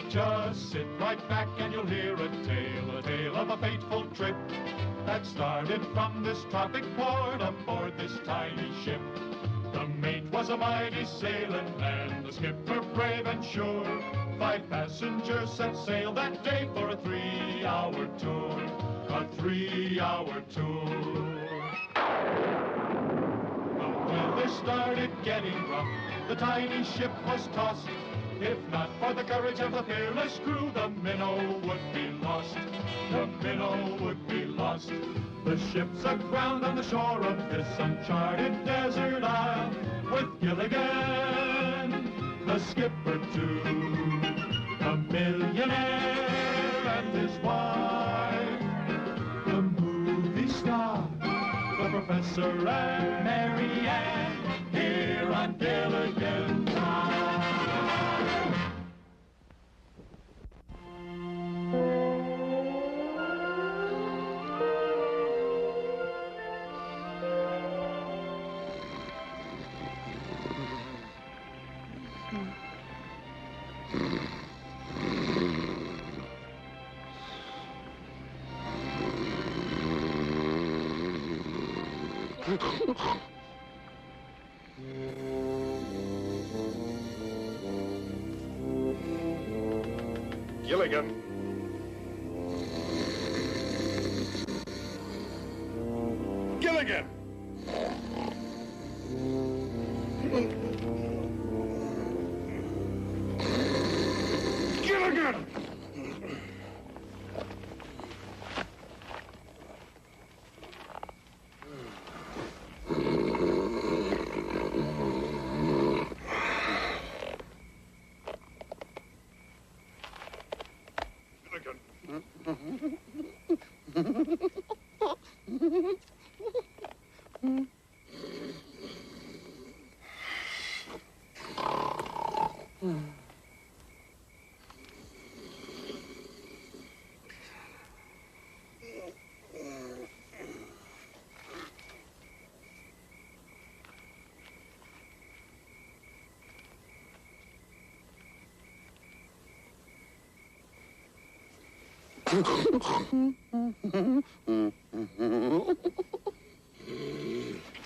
Just sit right back and you'll hear a tale of a fateful trip that started from this tropic port aboard this tiny ship. The mate was a mighty sailing man, the skipper brave and sure. 5 passengers set sail that day for a 3-hour tour, a 3-hour tour. The weather started getting rough, the tiny ship was tossed. If not for the courage of the fearless crew, the minnow would be lost. The minnow would be lost. The ship's aground on the shore of this uncharted desert isle, with Gilligan, the skipper too, a millionaire and his wife, the movie star, the professor and Mary Ann, here on Gilligan's Island. Gilligan. Gilligan! Gilligan!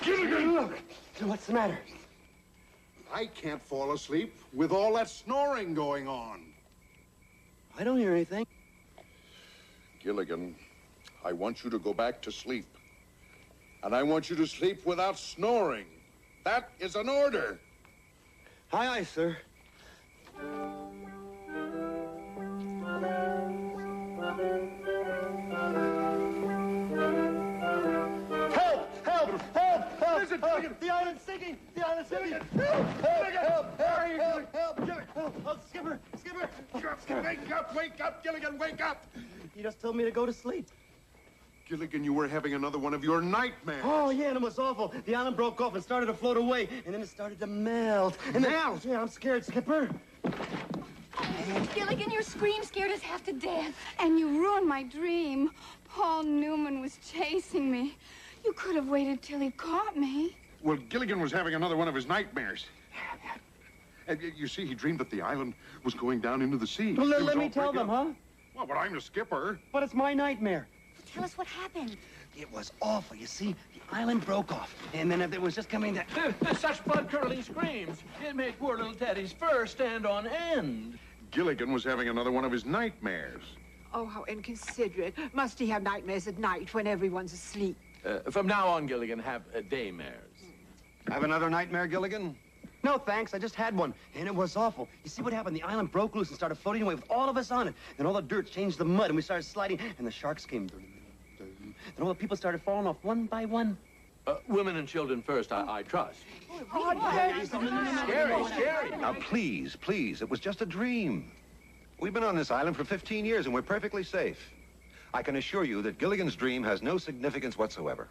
Gilligan! Look, what's the matter? I can't fall asleep with all that snoring going on. I don't hear anything. Gilligan, I want you to go back to sleep. And I want you to sleep without snoring. That is an order. Aye, aye, sir. Help! The island's sinking! The island's sinking! Help! Oh, Skipper! Wake up, Gilligan, wake up! You just told me to go to sleep. Gilligan, you were having another one of your nightmares. Oh, yeah, and it was awful. The island broke off and started to float away, and then it started to melt. Melt? Yeah, I'm scared, Skipper. Gilligan, your scream scared us half to death, and you ruined my dream. Paul Newman was chasing me. You could have waited till he caught me. Well, Gilligan was having another one of his nightmares. You see, he dreamed that the island was going down into the sea. Well, let me tell them, huh? Well, but I'm the skipper. But it's my nightmare. Tell us what happened. It was awful. You see, the island broke off, and then it was just coming down. Such blood-curdling screams. It made poor little Teddy's fur stand on end. Gilligan was having another one of his nightmares. Oh, how inconsiderate. Must he have nightmares at night when everyone's asleep? From now on, Gilligan, have daymares. Have another nightmare, Gilligan? No, thanks. I just had one, and it was awful. You see what happened? The island broke loose and started floating away with all of us on it. And all the dirt changed to mud, and we started sliding, and the sharks came. Then all the people started falling off one by one. Women and children first, I trust. Scary. Now, please, it was just a dream. We've been on this island for 15 years, and we're perfectly safe. I can assure you that Gilligan's dream has no significance whatsoever.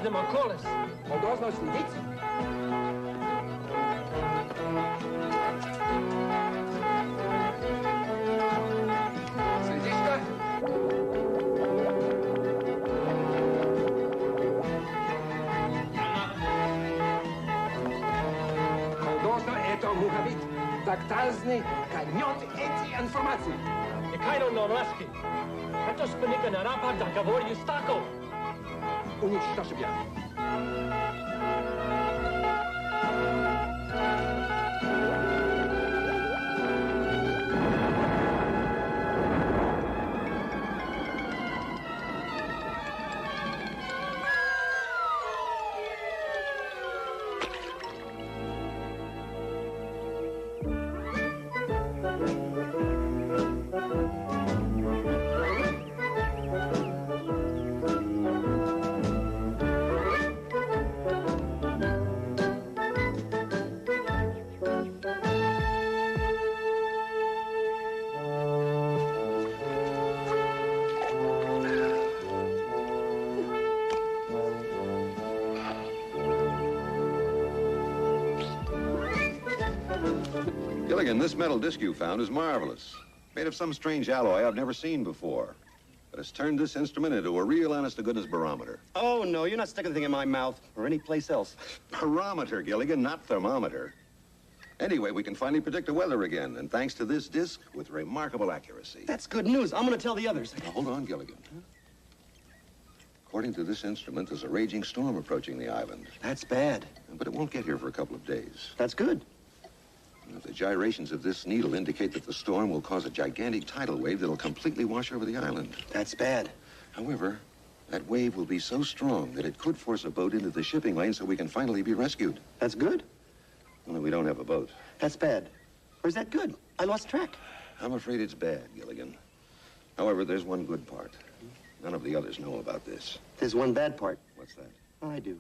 razne mankoles. Odozno slidici. Slidiška? Odozno eto muhavit. Tak tazni, kad njot eti informaciju. Nekajno novlaski. Eto spanika na rapad da govori s tako. Уничтожи меня. Gilligan, this metal disc you found is marvelous. Made of some strange alloy I've never seen before. But it's turned this instrument into a real honest-to-goodness barometer. Oh, no, you're not sticking the thing in my mouth or any place else. Barometer, Gilligan, not thermometer. Anyway, we can finally predict the weather again, and thanks to this disc, with remarkable accuracy. That's good news. I'm going to tell the others. Now, hold on, Gilligan. According to this instrument, there's a raging storm approaching the island. That's bad. But it won't get here for a couple of days. That's good. The gyrations of this needle indicate that the storm will cause a gigantic tidal wave that'll completely wash over the island. That's bad. However, that wave will be so strong that it could force a boat into the shipping lane so we can finally be rescued. That's good. Only we don't have a boat. That's bad. Or is that good? I lost track. I'm afraid it's bad, Gilligan. However, there's one good part. None of the others know about this. There's one bad part. What's that? I do.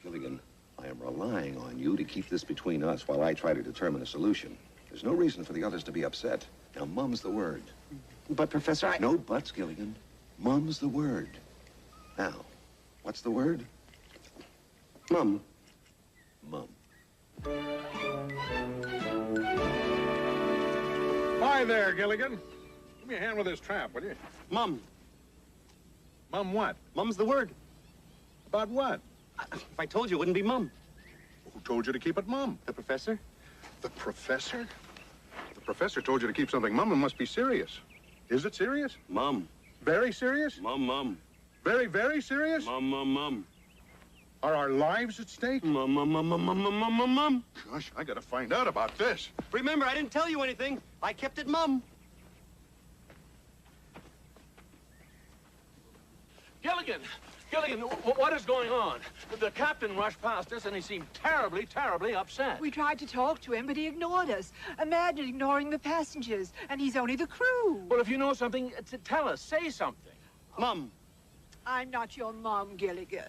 Gilligan, I am relying on you to keep this between us while I try to determine a solution. There's no reason for the others to be upset. Now, mum's the word. But, Professor, No buts, Gilligan. Mum's the word. Now, what's the word? Mum. Mum. Hi there, Gilligan. Give me a hand with this trap, will you? Mum. Mum what? Mum's the word. About what? If I told you, it wouldn't be Mum. Who told you to keep it mum? The professor? The professor? The professor told you to keep something mum. It must be serious. Is it serious? Mum. Very serious? Mum, Mum. Very, very serious? Mum, Mum, Mum. Are our lives at stake? Mum, Mum, Mum, Mum, Mum, Mum, Mum, Mum. Gosh, I gotta find out about this. Remember, I didn't tell you anything. I kept it Mum. Gilligan! Gilligan, what is going on? The captain rushed past us, and he seemed terribly, terribly upset. We tried to talk to him, but he ignored us. Imagine ignoring the passengers, and he's only the crew. Well, if you know something, tell us. Say something. Mum. I'm not your mom, Gilligan.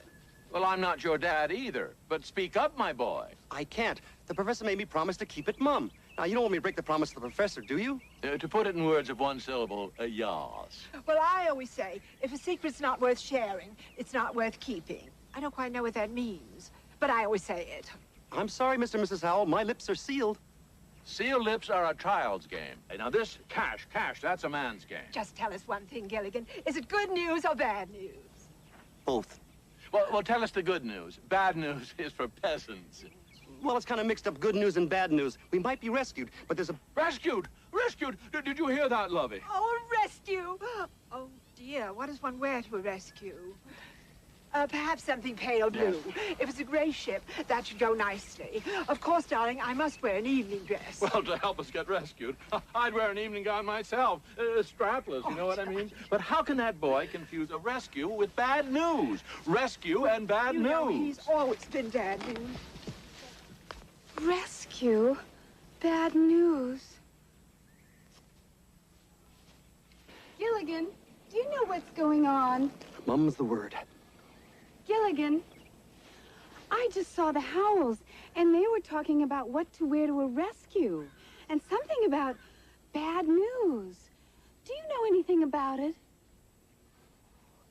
Well, I'm not your dad either, but speak up, my boy. I can't. The professor made me promise to keep it Mum. Now, you don't want me to break the promise to the professor, do you? To put it in words of one syllable, yas. Well, I always say, if a secret's not worth sharing, it's not worth keeping. I don't quite know what that means, but I always say it. I'm sorry, Mr. and Mrs. Howell. My lips are sealed. Sealed lips are a child's game. Now this, cash, that's a man's game. Just tell us one thing, Gilligan. Is it good news or bad news? Both. Well, tell us the good news. Bad news is for peasants. Well, it's kind of mixed up good news and bad news. We might be rescued, but there's a... Rescued! Rescued! Did you hear that, Lovey? Oh, a rescue! Oh, dear, what does one wear to a rescue? Perhaps something pale blue. If it's a gray ship, that should go nicely. Of course, darling, I must wear an evening dress. Well, to help us get rescued, I'd wear an evening gown myself. Strapless, you know what I mean? But how can that boy confuse a rescue with bad news? Rescue and bad you know, news. he's always been bad news. Rescue? Bad news. Gilligan, do you know what's going on? Mum's the word. Gilligan, I just saw the Howells, and they were talking about what to wear to a rescue, and something about bad news. Do you know anything about it?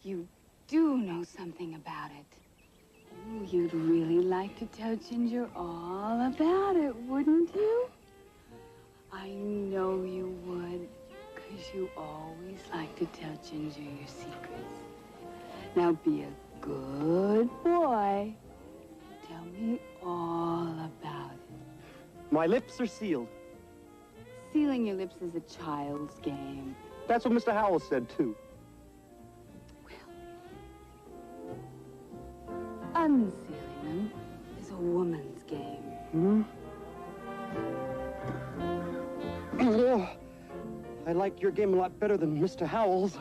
You do know something about it. Oh, you'd really like to tell Ginger all about it, wouldn't you? I know you would, because you always like to tell Ginger your secrets. Now be a good boy. Tell me all about it. My lips are sealed. Sealing your lips is a child's game. That's what Mr. Howell said, too. Unsealing them is a woman's game. Hmm? Oh, I like your game a lot better than Mr. Howell's.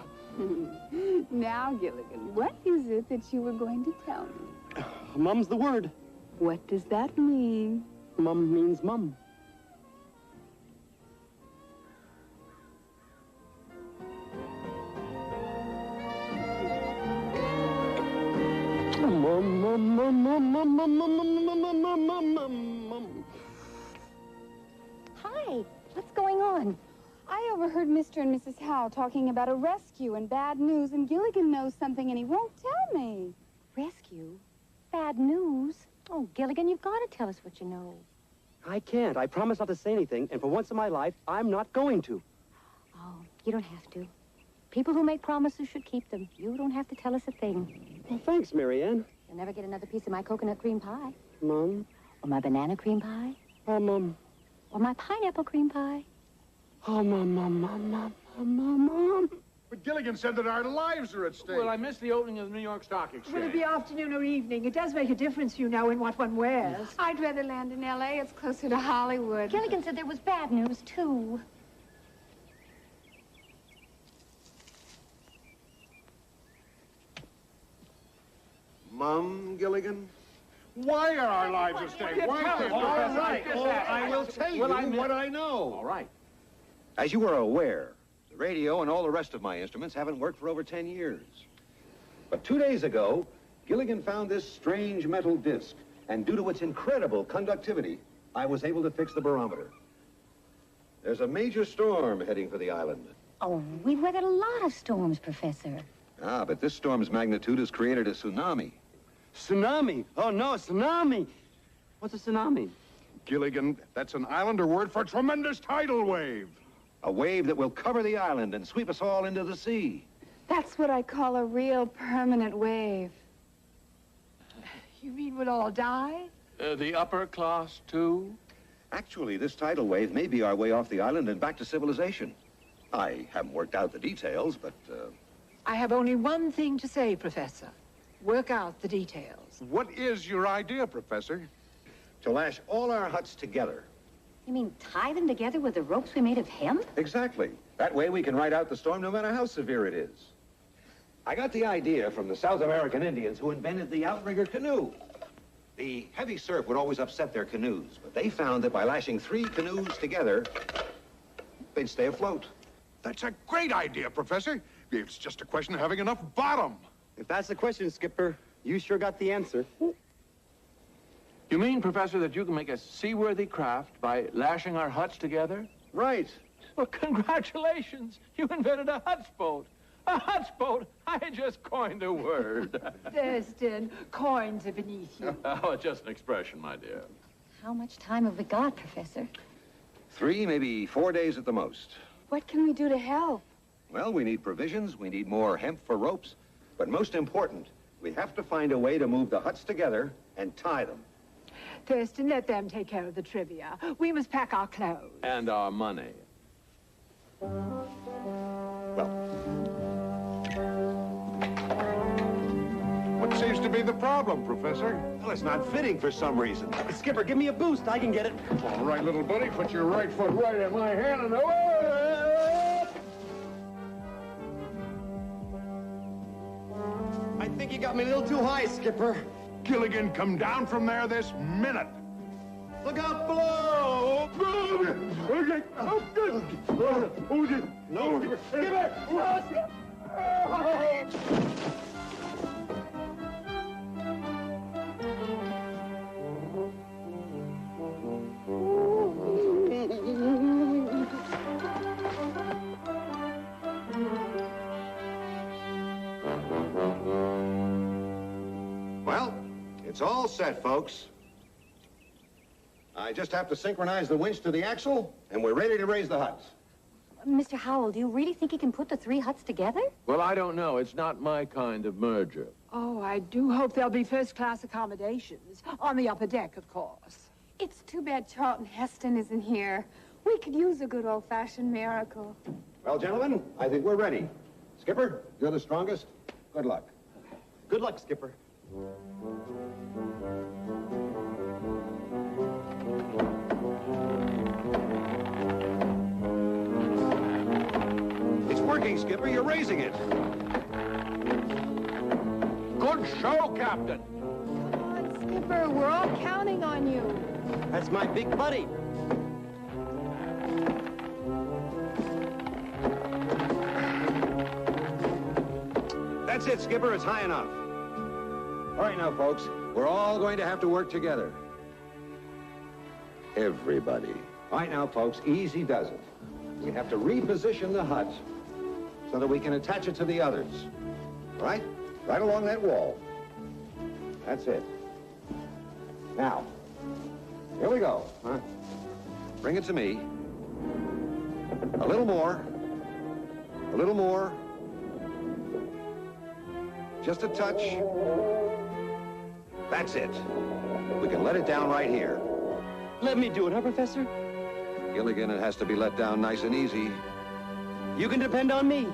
Now, Gilligan, what is it that you were going to tell me? Mum's the word. What does that mean? Mum means mum. Hi, what's going on? I overheard Mr. and Mrs. Howell talking about a rescue and bad news, and Gilligan knows something and he won't tell me. Rescue? Bad news? Oh, Gilligan, you've got to tell us what you know. I can't. I promise not to say anything, and for once in my life, I'm not going to. Oh, you don't have to. People who make promises should keep them. You don't have to tell us a thing. Well, thanks, Marianne. You'll never get another piece of my coconut cream pie. Mum. Or my banana cream pie. Oh, Mum. Or my pineapple cream pie. Oh, Mum. But Gilligan said that our lives are at stake. Well, I missed the opening of the New York Stock Exchange. Will it be afternoon or evening? It does make a difference, you know, in what one wears. I'd rather land in L.A. It's closer to Hollywood. Gilligan said there was bad news, too. Mum, Gilligan? Why are our lives at stake? Why can't All right. I will tell you what I know. All right. As you are aware, the radio and all the rest of my instruments haven't worked for over 10 years. But 2 days ago, Gilligan found this strange metal disc, and due to its incredible conductivity, I was able to fix the barometer. There's a major storm heading for the island. Oh, we've weathered a lot of storms, Professor. Ah, but this storm's magnitude has created a tsunami. Tsunami. Oh, no, tsunami. What's a tsunami? Gilligan, that's an Islander word for tremendous tidal wave. A wave that will cover the island and sweep us all into the sea. That's what I call a real permanent wave. You mean we'll all die? The upper class, too? Actually, this tidal wave may be our way off the island and back to civilization. I haven't worked out the details, but, I have only one thing to say, Professor. Work out the details. What is your idea, Professor? to lash all our huts together. You mean tie them together with the ropes we made of hemp? Exactly. That way we can ride out the storm no matter how severe it is. I got the idea from the South American Indians who invented the outrigger canoe. The heavy surf would always upset their canoes, but they found that by lashing 3 canoes together, they'd stay afloat. That's a great idea, Professor. It's just a question of having enough bottom. If that's the question, Skipper, you sure got the answer. You mean, Professor, that you can make a seaworthy craft by lashing our huts together? Right. Well, congratulations. You invented a huts boat. A huts boat? I just coined a word. Thurston, coins are beneath you. Oh, it's just an expression, my dear. How much time have we got, Professor? 3, maybe 4 days at the most. What can we do to help? Well, we need provisions, we need more hemp for ropes, but most important, we have to find a way to move the huts together and tie them. Thurston, let them take care of the trivia. We must pack our clothes. And our money. Well, What seems to be the problem, Professor? well, it's not fitting for some reason. Skipper, give me a boost. I can get it. All right, little buddy, put your right foot right in my hand and away! I think you got me a little too high, Skipper. Gilligan, come down from there this minute. Look out below! No, Skipper! well, It's all set, folks. I just have to synchronize the winch to the axle, and we're ready to raise the huts. Mr. Howell, do you really think he can put the 3 huts together? Well, I don't know. It's not my kind of merger. Oh, I do hope there'll be first-class accommodations. On the upper deck, of course. It's too bad Charlton Heston isn't here. We could use a good old-fashioned miracle. Well, gentlemen, I think we're ready. Skipper, you're the strongest. Good luck. Good luck, Skipper. It's working, Skipper. You're raising it. Good show, Captain. Come on, Skipper. We're all counting on you. That's my big buddy. That's it, Skipper. It's high enough. All right now, folks. We're all going to have to work together. Everybody. All right now, folks. Easy does it. We have to reposition the hut so that we can attach it to the others. All right? Right along that wall. That's it. Now, here we go. Huh? Bring it to me. A little more. A little more. Just a touch. That's it. We can let it down right here. Let me do it, huh, Professor? Gilligan, it has to be let down nice and easy. You can depend on me.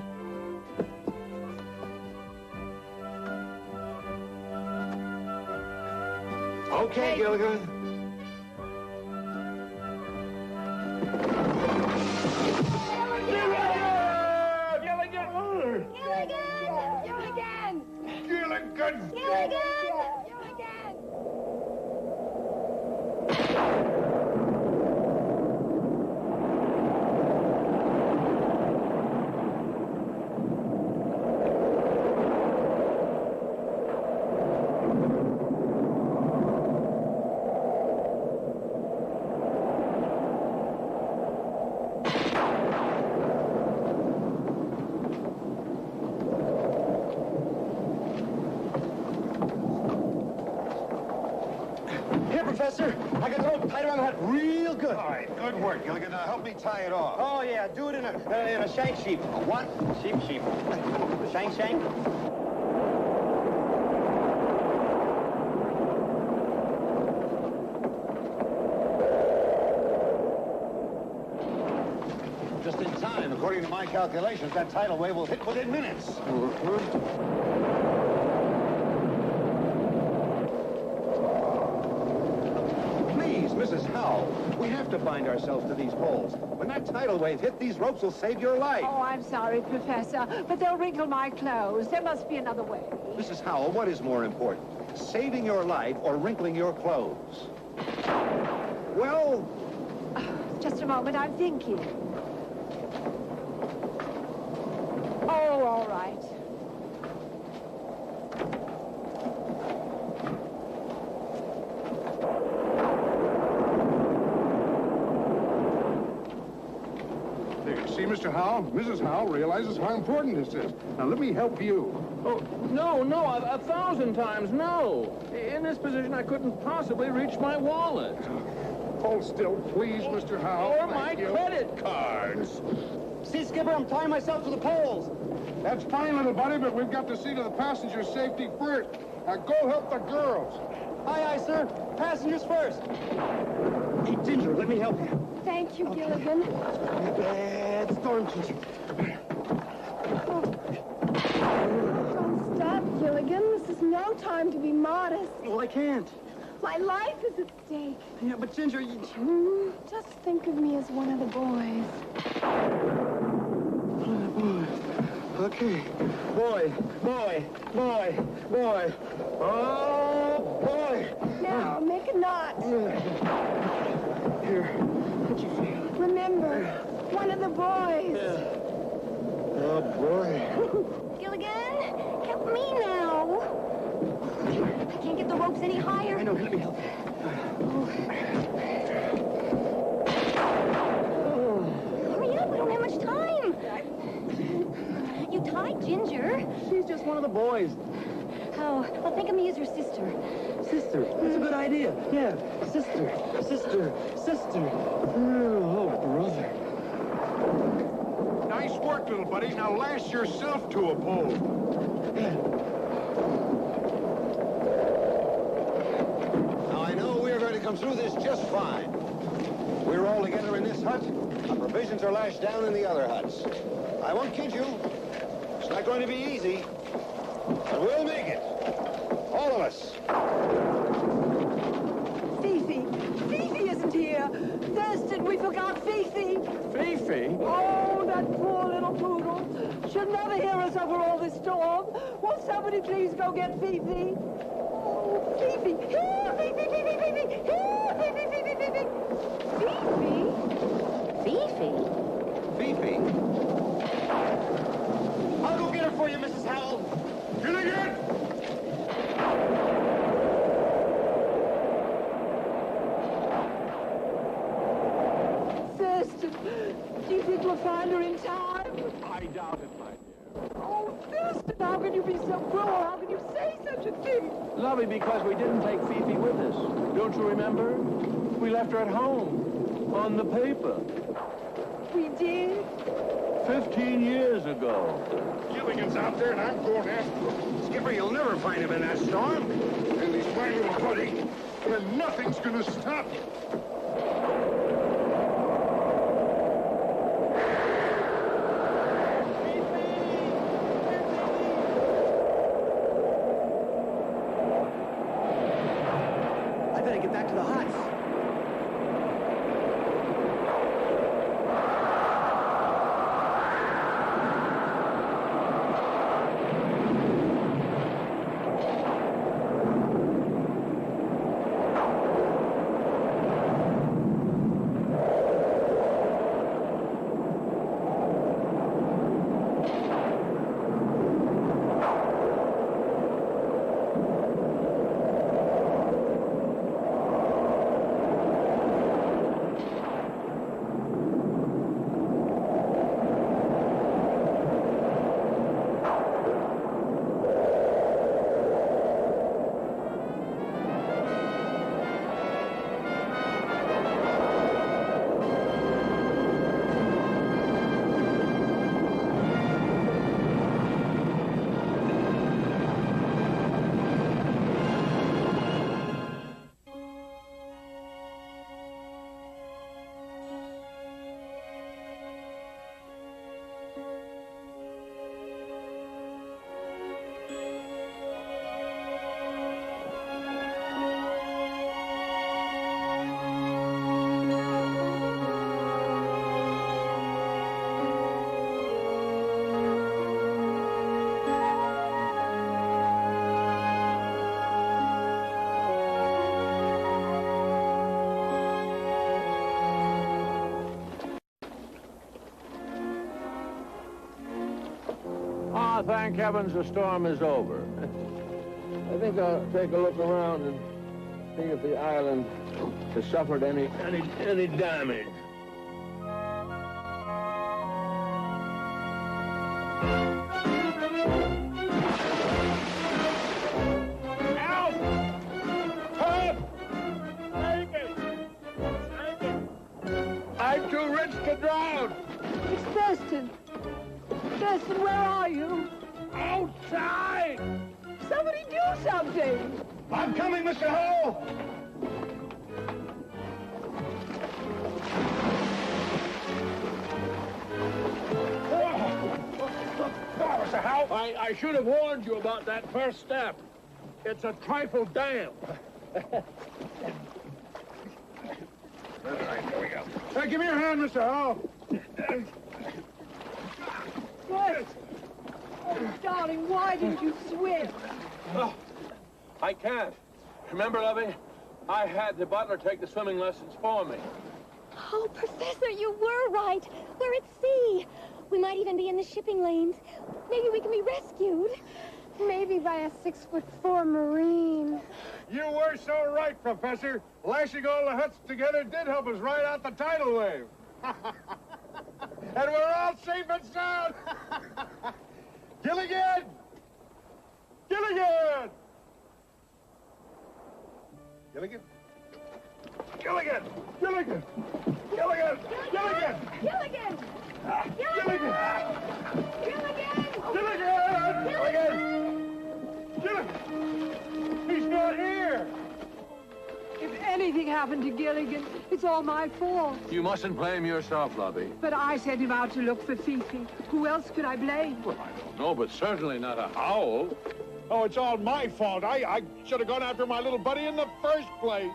Okay, Gilligan. Professor. I got the rope tied around the hut real good. All right, good work, Gilligan. Now help me tie it off. Oh, yeah. Do it in a shank sheep. A what? Sheep. The shank. Just in time. According to my calculations, that tidal wave will hit within minutes. Mrs. Howell, we have to bind ourselves to these poles. When that tidal wave hit, these ropes will save your life. Oh, I'm sorry, Professor, but they'll wrinkle my clothes. There must be another way. Mrs. Howell, what is more important? Saving your life or wrinkling your clothes? Well... Just a moment, I'm thinking. Oh, all right. See, Mr. Howell, Mrs. Howell realizes how important this is. Now, let me help you. Oh, no, 1,000 times no. In this position, I couldn't possibly reach my wallet. Hold still, please, Mr. Howell. Or my credit cards. See, Skipper, I'm tying myself to the poles. That's fine, little buddy, but we've got to see to the passenger's safety first. Now, go help the girls. Aye, sir. Passengers first. Hey, Ginger, let me help you. Thank you, Gilligan. Bad storm, Ginger. Don't stop, Gilligan. This is no time to be modest. Well, I can't. My life is at stake. Yeah, but Ginger, you... Just think of me as one of the boys. Okay. Boy. Oh, boy. Now, make a knot. Here. What'd you feel? Remember, one of the boys. Oh, boy. Gilligan, help me now. I can't get the ropes any higher. I know, let me help. Hurry up, we don't have much time. You tied Ginger. She's just one of the boys. know. Well, think of me as your sister. Sister, that's a good idea. Yeah, sister. Oh, brother. Nice work, little buddy. Now lash yourself to a pole. Now, I know we're going to come through this just fine. We're all together in this hut. Our provisions are lashed down in the other huts. I won't kid you. It's not going to be easy. But we'll make it. All of us. Fifi! Fifi isn't here! Thurston, we forgot Fifi! Fifi? Oh, that poor little poodle! She'll never hear us over all this storm! Won't somebody please go get Fifi? Oh, Fifi! Here, Fifi, Fifi, Fifi! Here, Fifi, Fifi, Fifi! Fifi? Fifi? I'll go get her for you, Mrs. Howell. Gilligan! Thurston, do you think we'll find her in time? I doubt it, my dear. Oh, Thurston, how can you be so cruel? How can you say such a thing? Lovey, because we didn't take Fifi with us. Don't you remember? We left her at home, on the paper. We did? 15 years ago. Gilligan's out there, and I'm going after him. Skipper, you'll never find him in that storm. And he's my little buddy, and nothing's gonna stop him. I better get back to the huts. Ah, thank heavens the storm is over. I think I'll take a look around and see if the island has suffered any damage. Help! Help! Save me! Save me! I'm too rich to drown! It's Thurston. Thurston, where are you? Outside! Somebody do something! I'm coming, Mr. Howell! Mr. Howell, I should have warned you about that first step. It's a trifle damp. All right, here we go. Hey, give me your hand, Mr. Howell. What? Oh, darling, why didn't you swim? Oh, I can't. Remember, Lovey? I had the butler take the swimming lessons for me. Oh, Professor, you were right. We're at sea. We might even be in the shipping lanes. Maybe we can be rescued. Maybe by a 6'4" Marine. You were so right, Professor. Lashing all the huts together did help us ride out the tidal wave. And we're all safe and sound. Gilligan! Gilligan! Gilligan? Gilligan! Gilligan! Gilligan! Gilligan! Gilligan! Gilligan! Gilligan! Gilligan! Gilligan! He's not here! If anything happened to Gilligan, it's all my fault. You mustn't blame yourself, Lovey. But I sent him out to look for Fifi. Who else could I blame? Well, I don't know, but certainly not a howl. Oh, it's all my fault. I should have gone after my little buddy in the first place.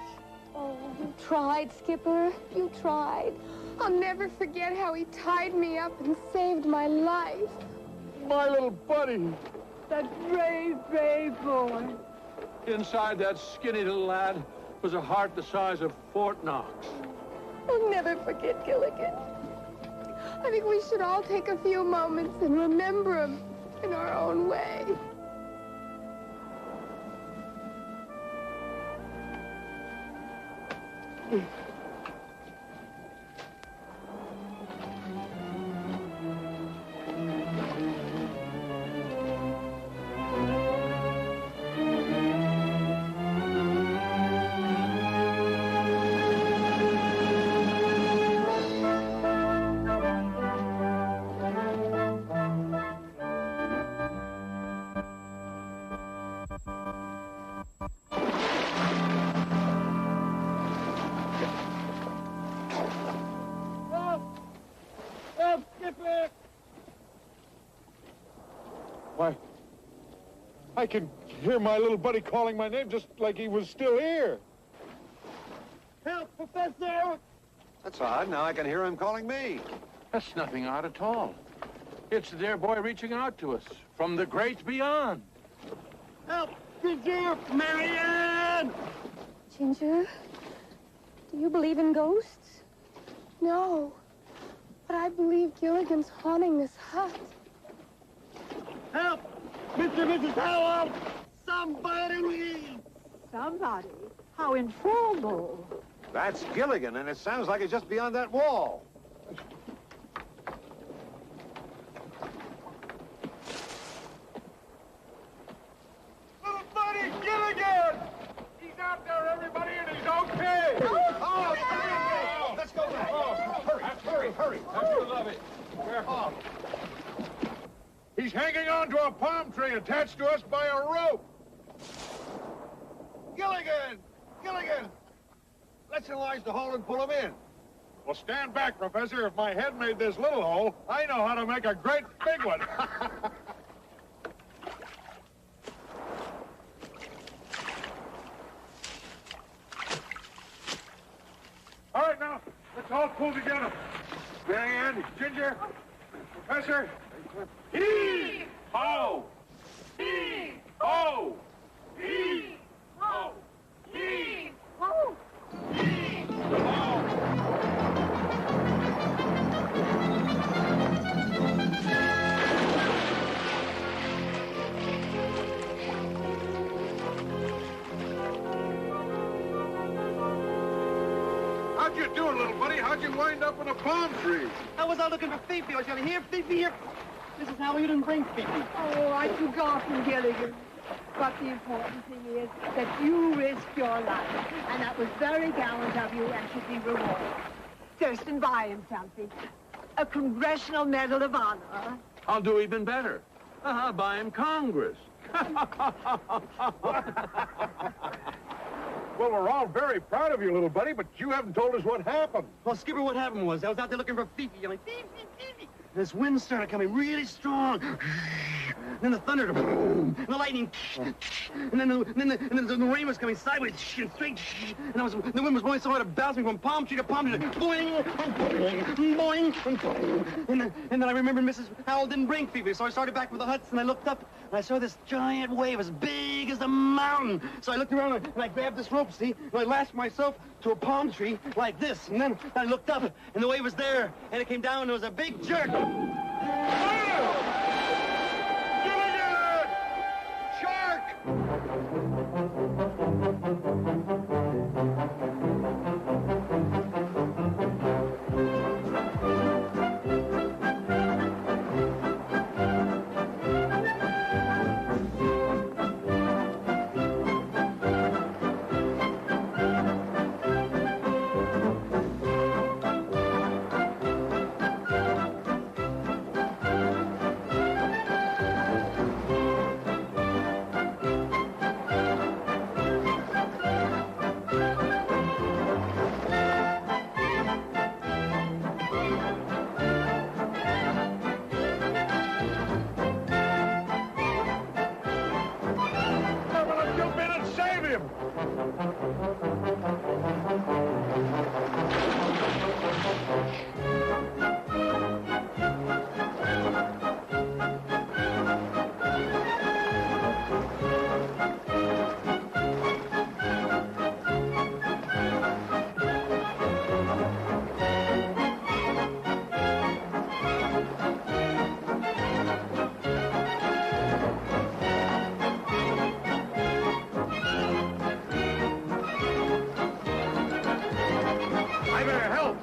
Oh, you tried, Skipper. You tried. I'll never forget how he tied me up and saved my life. My little buddy. That brave, brave boy. Inside that skinny little lad was a heart the size of Fort Knox. I'll never forget Gilligan. I think we should all take a few moments and remember him in our own way. Why, I can hear my little buddy calling my name just like he was still here. Help, Professor! That's odd. Now I can hear him calling me. That's nothing odd at all. It's the dear boy reaching out to us from the great beyond. Help! Ginger! Marianne! Ginger, do you believe in ghosts? No, but I believe Gilligan's haunting this hut. Help! Mr. and Mrs. Howell! Somebody! Somebody? How informal. That's Gilligan, and it sounds like it's just beyond that wall. Little buddy, Gilligan! He's out there, everybody, and he's okay! Oh, let's go back. Hurry. That's love it. Oh. He's hanging on to a palm tree attached to us by a rope. Gilligan! Let's enlarge the hole and pull him in. Well, stand back, Professor. If my head made this little hole, I know how to make a great big one. All right, now, let's all pull together. Marianne, Ginger, Professor. Heave! Ho! Heave! Ho! Heave! Ho! Heave! Oh! Heave! Ho! How'd you do it, little buddy? How'd you wind up in a palm tree? I was out looking for Fifi. I was going to hear Fifi here. Mrs. Howell, you didn't bring Fifi. Oh, I'd forgotten, Gilligan. But the important thing is that you risked your life. And that was very gallant of you and should be rewarded. Thurston, buy him something. A Congressional Medal of Honor. I'll do even better. I'll buy him Congress. Well, we're all very proud of you, little buddy, but you haven't told us what happened. Well, Skipper, what happened was I was out there looking for Fifi, yelling, Fifi, Fifi. This wind started coming really strong. And then the thunder, boom, and the lightning, and then the rain was coming sideways and straight, and the wind was blowing so hard it bounced me from palm tree to palm tree, boing, boing, boing. And then I remembered Mrs. Howell didn't bring Fifi, so I started back for the huts, and I looked up, and I saw this giant wave as big as a mountain. So I looked around, and I grabbed this rope, see, and I lashed myself to a palm tree like this, and then I looked up, and the wave was there, and it came down, and it was a big jerk. Gilligan! Shark! I better help.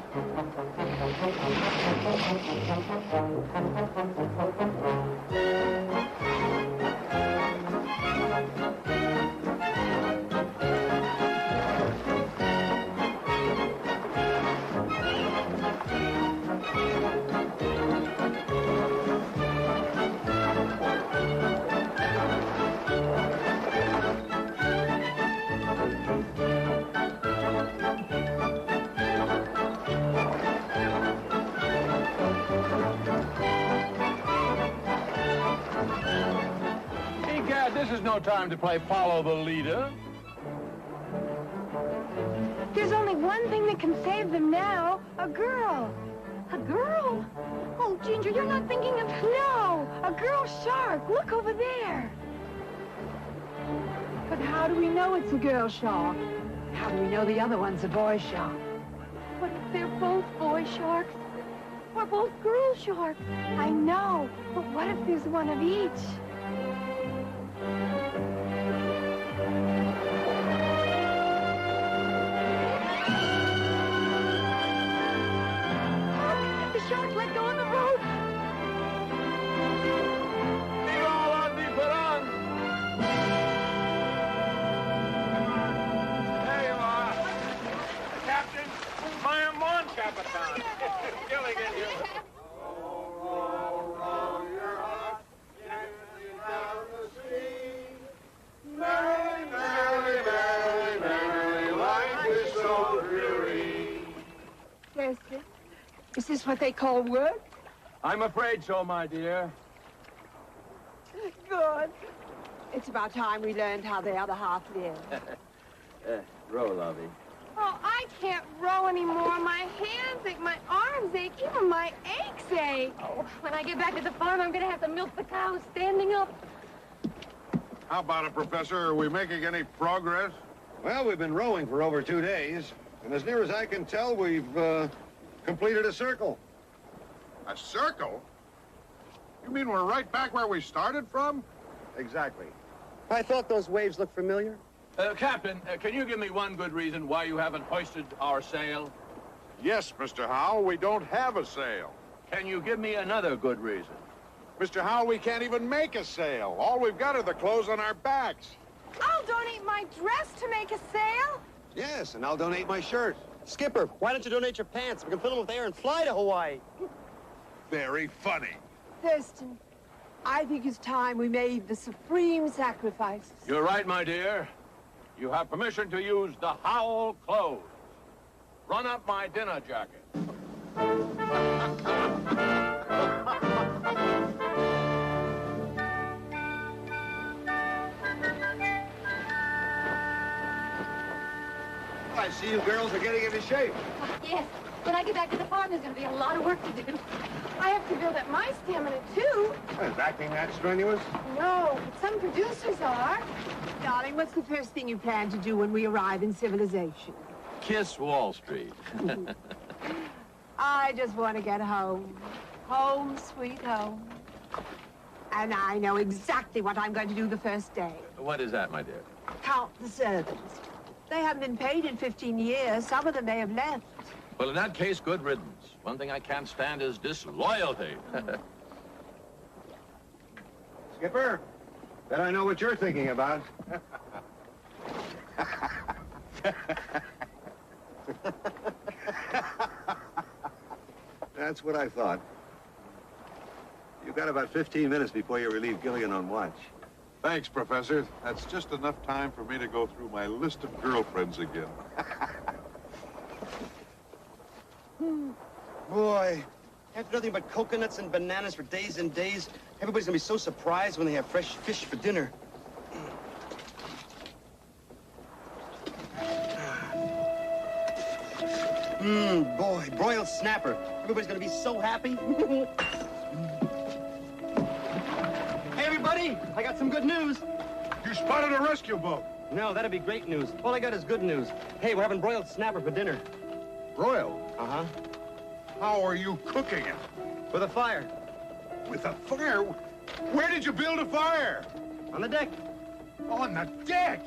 Egad, this is no time to play follow the leader. There's only one thing that can save them now. A girl. A girl? Oh, Ginger, you're not thinking of... No! A girl shark. Look over there. But how do we know it's a girl shark? How do we know the other one's a boy shark? What if they're both boy sharks? Or both girl sharks? I know, but what if there's one of each? Look, the shark let go of the rope. There you are. Captain, my amon, Capitan. Gilligan, you. Vincent, is this what they call work? I'm afraid so, my dear. Good. It's about time we learned how the other half lives. Row, lovey. Oh, I can't row anymore. My hands ache, my arms ache, even my aches ache. Oh, when I get back to the farm, I'm gonna have to milk the cows standing up. How about it, Professor? Are we making any progress? Well, we've been rowing for over 2 days, and as near as I can tell, we've completed a circle. A circle? You mean we're right back where we started from? Exactly. I thought those waves looked familiar. Captain, can you give me one good reason why you haven't hoisted our sail? Yes, Mr. Howell, we don't have a sail. Can you give me another good reason? Mr. Howell, we can't even make a sail. All we've got are the clothes on our backs. I'll donate my dress to make a sail. Yes, and I'll donate my shirt. Skipper, why don't you donate your pants? We can fill them with air and fly to Hawaii. Very funny. Thurston, I think it's time we made the supreme sacrifice. You're right, my dear. You have permission to use the Howell clothes. Run up my dinner jacket. I see you girls are getting into shape. Yes, when I get back to the farm, there's gonna be a lot of work to do. I have to build up my stamina, too. Is acting that strenuous? No, but some producers are. Darling, what's the first thing you plan to do when we arrive in civilization? Kiss Wall Street. I just want to get home. Home, sweet home. And I know exactly what I'm going to do the first day. What is that, my dear? Count the servants. They haven't been paid in 15 years. Some of them may have left. Well, in that case, good riddance. One thing I can't stand is disloyalty. Skipper, bet I know what you're thinking about. That's what I thought. You've got about 15 minutes before you relieve Gilligan on watch. Thanks, Professor. That's just enough time for me to go through my list of girlfriends again. Boy, after nothing but coconuts and bananas for days and days, everybody's gonna be so surprised when they have fresh fish for dinner. Boy, broiled snapper. Everybody's gonna be so happy. Hey, everybody, I got some good news. You spotted a rescue boat. No, that'd be great news. All I got is good news. Hey, we're having broiled snapper for dinner. Broiled? Uh-huh. How are you cooking it? With a fire. With a fire? Where did you build a fire? On the deck. On the deck?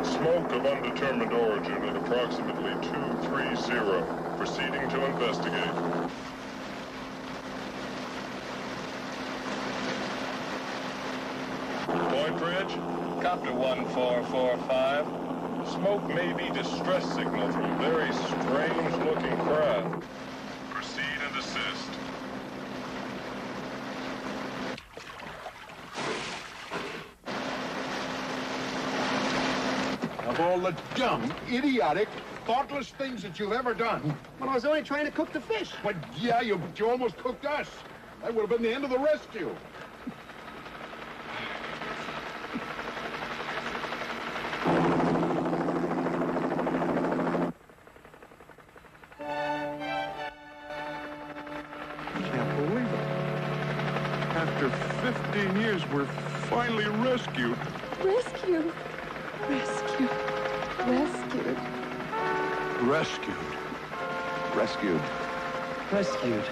Smoke of undetermined origin at approximately 230. Proceeding to investigate. Point Bridge, Copter 1445. Smoke may be distress signal from a very strange-looking craft. Proceed and assist. Of all the dumb, idiotic, thoughtless things that you've ever done. Well, I was only trying to cook the fish. But yeah, you almost cooked us. That would have been the end of the rescue. Can't believe it. After 15 years, we're finally rescued. Rescued. Rescued. Rescued. Rescued. Rescued. Rescued.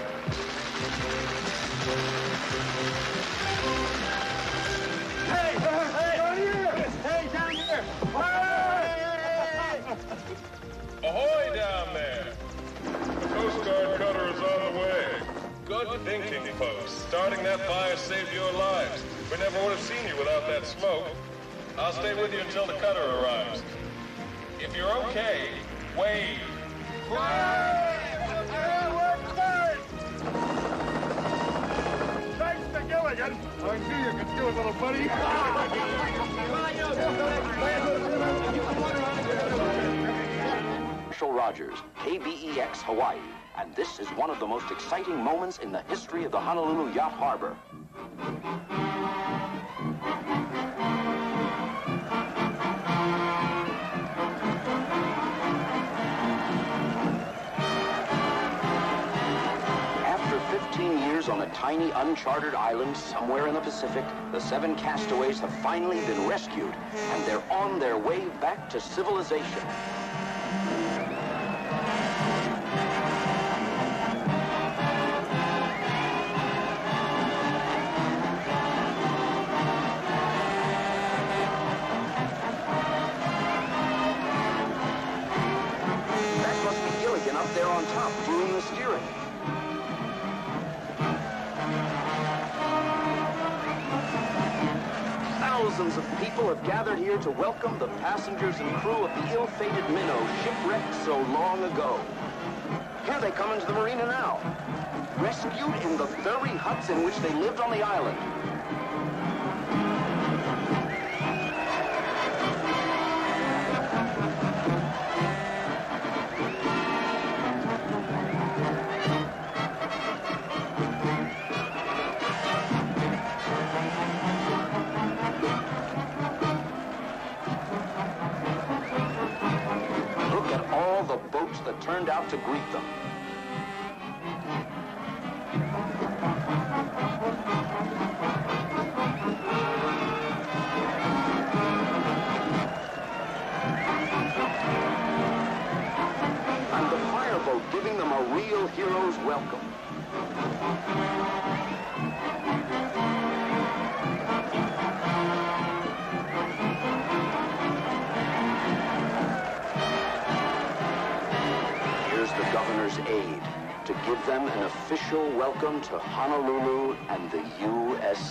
Hey! Hey! Down here! Hey, down here! Hey! Ahoy down there! The Coast Guard cutter is on the way. Good thinking, folks. Starting that fire saved your lives. We never would have seen you without that smoke. I'll stay with you until the cutter arrives. If you're okay, wave. Thanks to Gilligan. I knew you could do it, little buddy. Marshall Rogers, KBEX Hawaii, and this is one of the most exciting moments in the history of the Honolulu Yacht Harbor. After 15 years on a tiny uncharted island somewhere in the Pacific, the 7 castaways have finally been rescued, and they're on their way back to civilization. That must be Gilligan up there on top doing the steering. Thousands of people have gathered here to welcome the passengers and crew of the ill-fated minnow shipwrecked so long ago. Here they come into the marina now, rescued in the very huts in which they lived on the island. Look at all the boats that turned out to greet them. And the fireboat giving them a real hero's welcome. Here's the governor's aide to give them an official welcome to Honolulu and the USA.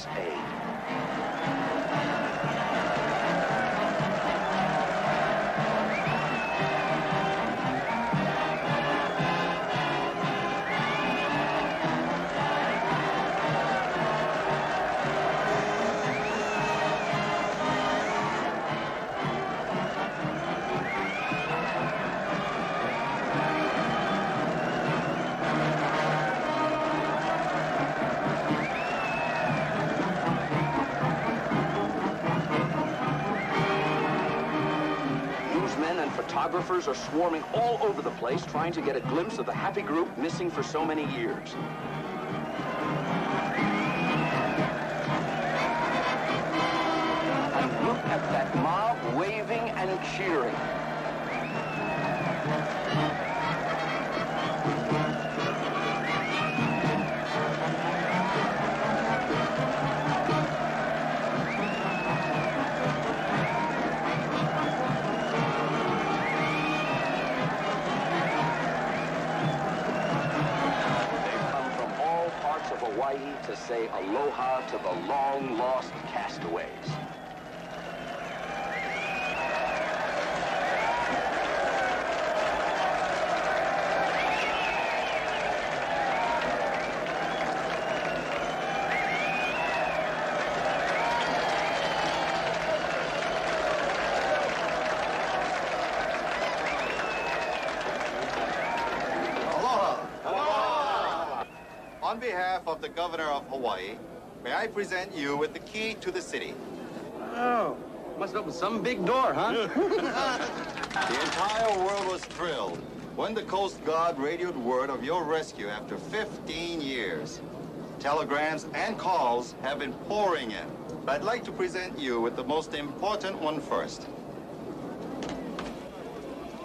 photographers are swarming all over the place trying to get a glimpse of the happy group missing for so many years. And look at that mob waving and cheering. To say aloha to the long-lost castaways. On behalf of the governor of Hawaii, may I present you with the key to the city. Oh, must have opened some big door, huh? The entire world was thrilled when the Coast Guard radioed word of your rescue after 15 years. Telegrams and calls have been pouring in, but I'd like to present you with the most important one first.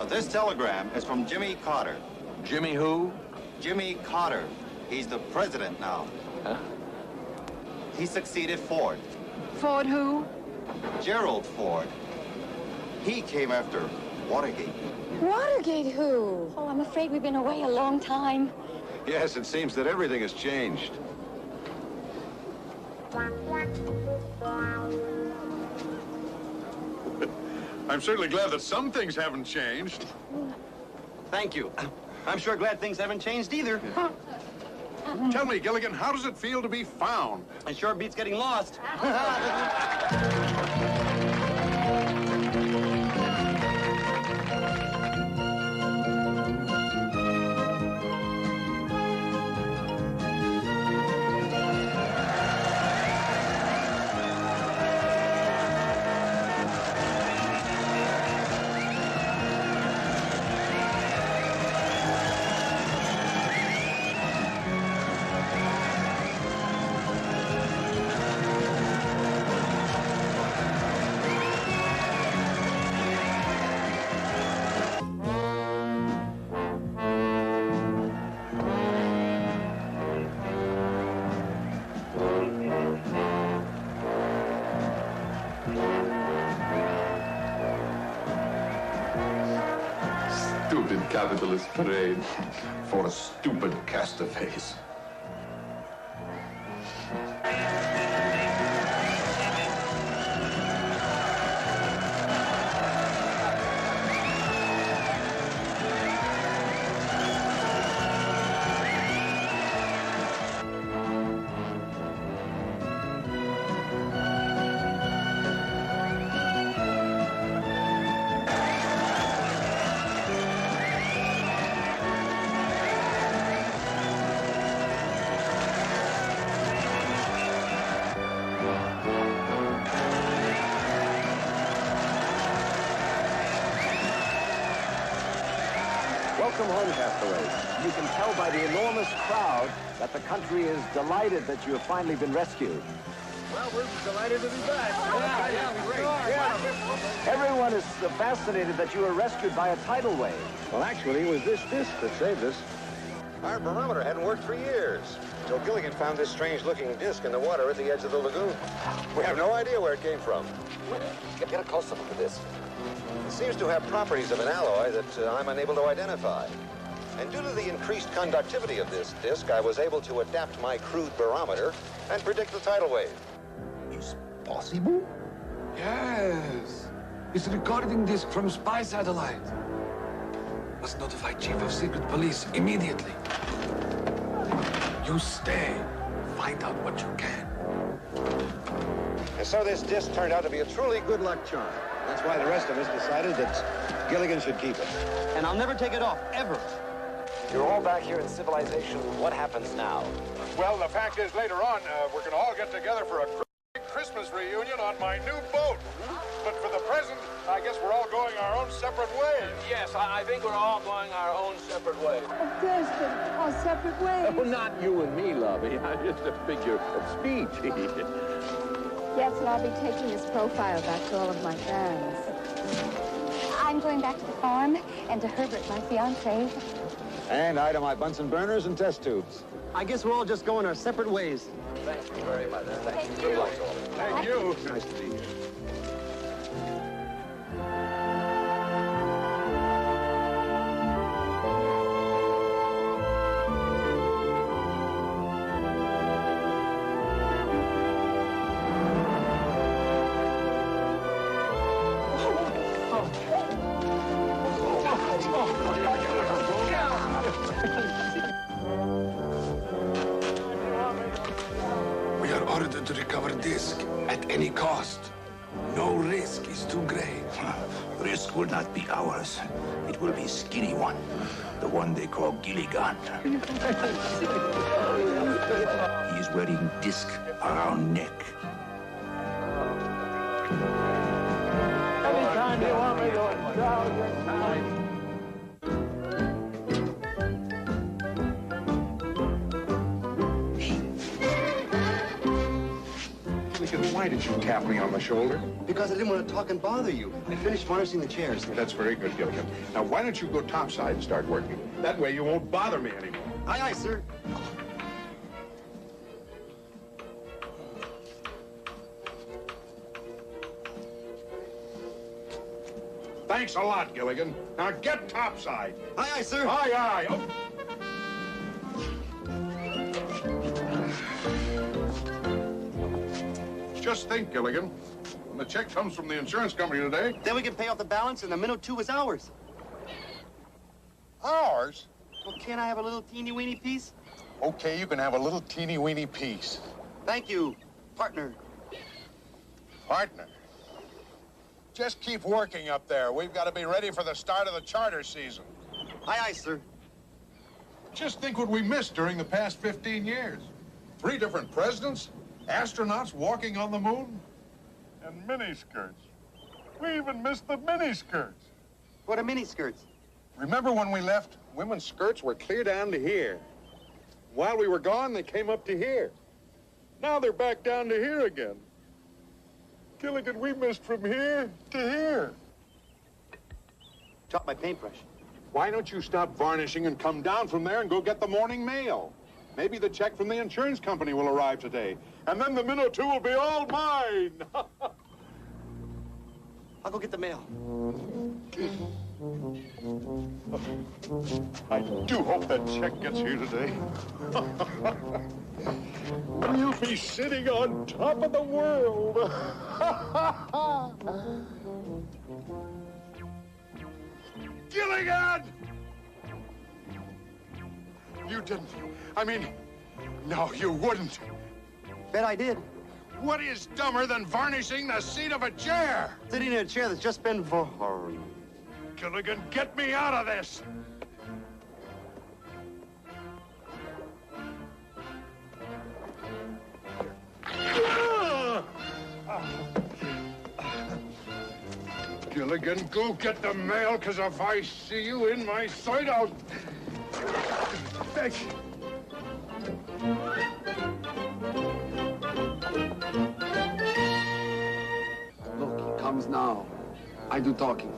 This telegram is from Jimmy Carter. Jimmy who? Jimmy Carter. He's the president now. Huh? He succeeded Ford. Ford who? Gerald Ford. He came after Watergate. Watergate who? Oh, I'm afraid we've been away a long time. Yes, it seems that everything has changed. I'm certainly glad that some things haven't changed. Thank you. I'm sure glad things haven't changed either. Tell me, Gilligan, how does it feel to be found? It sure beats getting lost. Stupid capitalist parade for stupid castaways. Welcome home, castaways. You can tell by the enormous crowd that the country is delighted that you have finally been rescued. Well, we're delighted to be back. Everyone is fascinated that you were rescued by a tidal wave. Well, actually, it was this disc that saved us. Our barometer hadn't worked for years, until Gilligan found this strange-looking disc in the water at the edge of the lagoon. We have no idea where it came from. Get a close-up of this. It seems to have properties of an alloy that I'm unable to identify. And due to the increased conductivity of this disc, I was able to adapt my crude barometer and predict the tidal wave. Is possible? Yes. It's a recording disc from spy satellite. Must notify Chief of Secret Police immediately. You stay. Find out what you can. And so this disc turned out to be a truly good luck charm. That's why the rest of us decided that Gilligan should keep it. And I'll never take it off, ever. You're all back here in civilization. What happens now? Well, the fact is, later on, we're going to all get together for a Christmas reunion on my new boat. But for the present, I guess we're all going our own separate ways. Yes, I think we're all going our own separate ways. Of course, but all separate ways. Oh, not you and me, lovey. I'm just a figure of speech. Yes, and I'll be taking this profile back to all of my fans. I'm going back to the farm and to Herbert, my fiancé. And I to my Bunsen burners and test tubes. I guess we're all just going our separate ways. Thank you very much. Thank you. Good luck. Thank you. Nice to be here. We are ordered to recover disc at any cost. No risk is too great. Risk will not be ours. It will be skinny one. The one they call Gilligan. He is wearing disc around neck. Anytime you want me to indulge in time. Why did you tap me on the shoulder? Because I didn't want to talk and bother you. I finished varnishing the chairs. That's very good, Gilligan. Now, why don't you go topside and start working? That way you won't bother me anymore. Aye, aye, sir. Thanks a lot, Gilligan. Now get topside. Aye, aye, sir. Aye, aye. Oh. Just think, Gilligan. When the check comes from the insurance company today... Then we can pay off the balance and the minnow 2 is ours. Ours? Well, can't I have a little teeny-weeny piece? Okay, you can have a little teeny-weeny piece. Thank you, partner. Partner? Just keep working up there. We've got to be ready for the start of the charter season. Aye, aye, sir. Just think what we missed during the past 15 years. 3 different presidents, astronauts walking on the moon, and miniskirts. We even missed the miniskirts. What are miniskirts? Remember when we left, women's skirts were clear down to here. While we were gone, they came up to here. Now they're back down to here again. Gilligan, we missed from here to here. Dropped my paintbrush. Why don't you stop varnishing and come down from there and go get the morning mail? Maybe the check from the insurance company will arrive today. And then the minnow 2 will be all mine. I'll go get the mail. I do hope that check gets here today. We'll be sitting on top of the world. Gilligan! You didn't. I mean, no, you wouldn't. Bet I did. What is dumber than varnishing the seat of a chair? Sitting in a chair that's just been varnished. Gilligan, get me out of this! Gilligan, go get the mail, because if I see you in my sight, I'll... Thank you. Look, he comes now. I do talking.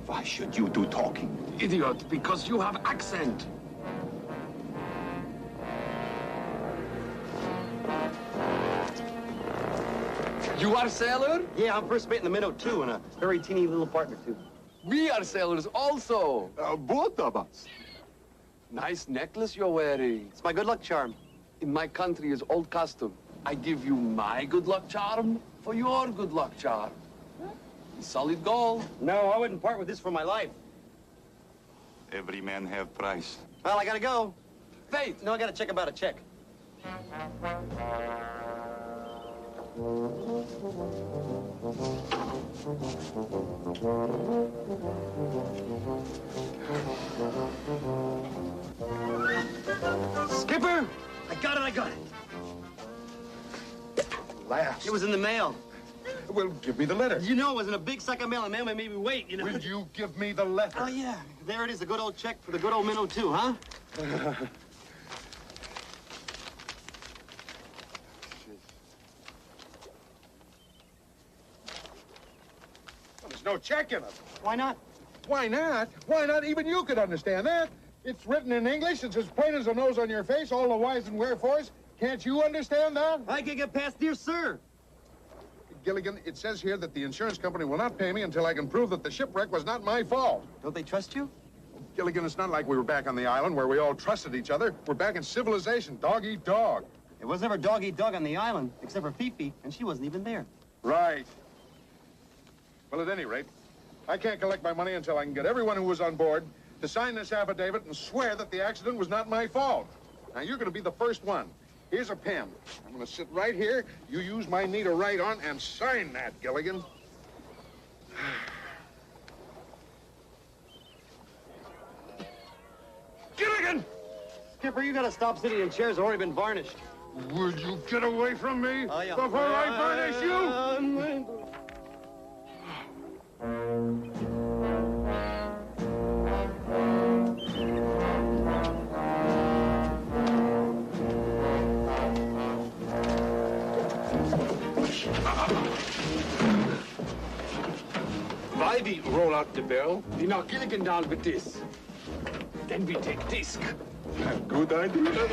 Why should you do talking? Idiot, because you have accent. You are sailor? Yeah, I'm first mate in the minnow 2 and a very teeny little partner, too. We are sailors also. Both of us. Nice necklace you're wearing. It's my good luck charm. In my country is old custom. I give you my good luck charm for your good luck charm. Solid gold. No, I wouldn't part with this for my life. Every man have price. Well, I gotta go. Wait. No, I gotta check about a check. Skipper! I got it, I got it. last? It was in the mail. Well, give me the letter. You know it was in a big sack of mail, and mailman made me wait, you know. Will you give me the letter? Oh, yeah. There it is, a good old check for the good old minnow, too, huh? Well, there's no check in it. Why not? Why not? Why not? Even you could understand that. It's written in English. It's as plain as the nose on your face, all the whys and wherefores. Can't you understand that? I can get past dear sir. Gilligan, it says here that the insurance company will not pay me until I can prove that the shipwreck was not my fault. Don't they trust you? Gilligan, it's not like we were back on the island where we all trusted each other. We're back in civilization, dog eat dog. It was never dog eat dog on the island, except for Fifi, and she wasn't even there. Right. Well, at any rate, I can't collect my money until I can get everyone who was on board to sign this affidavit and swear that the accident was not my fault. Now, you're going to be the first one. Here's a pen. I'm going to sit right here. You use my knee to write on and sign that, Gilligan. Gilligan! Skipper, you got to stop sitting in chairs that already been varnished. Would you get away from me yeah. before I varnish you? Why we roll out the barrel, we knock Gilligan down with this. Then we take disc. Good idea.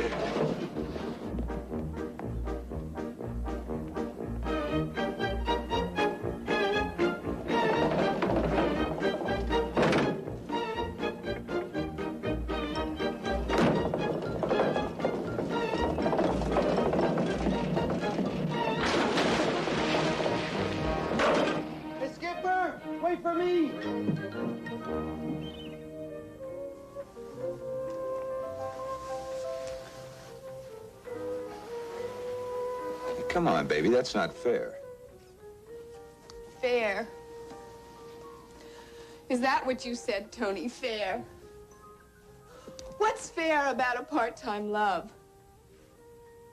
Hey, Skipper, wait for me. Come on, baby, that's not fair. Fair. Is that what you said, Tony? Fair? What's fair about a part-time love?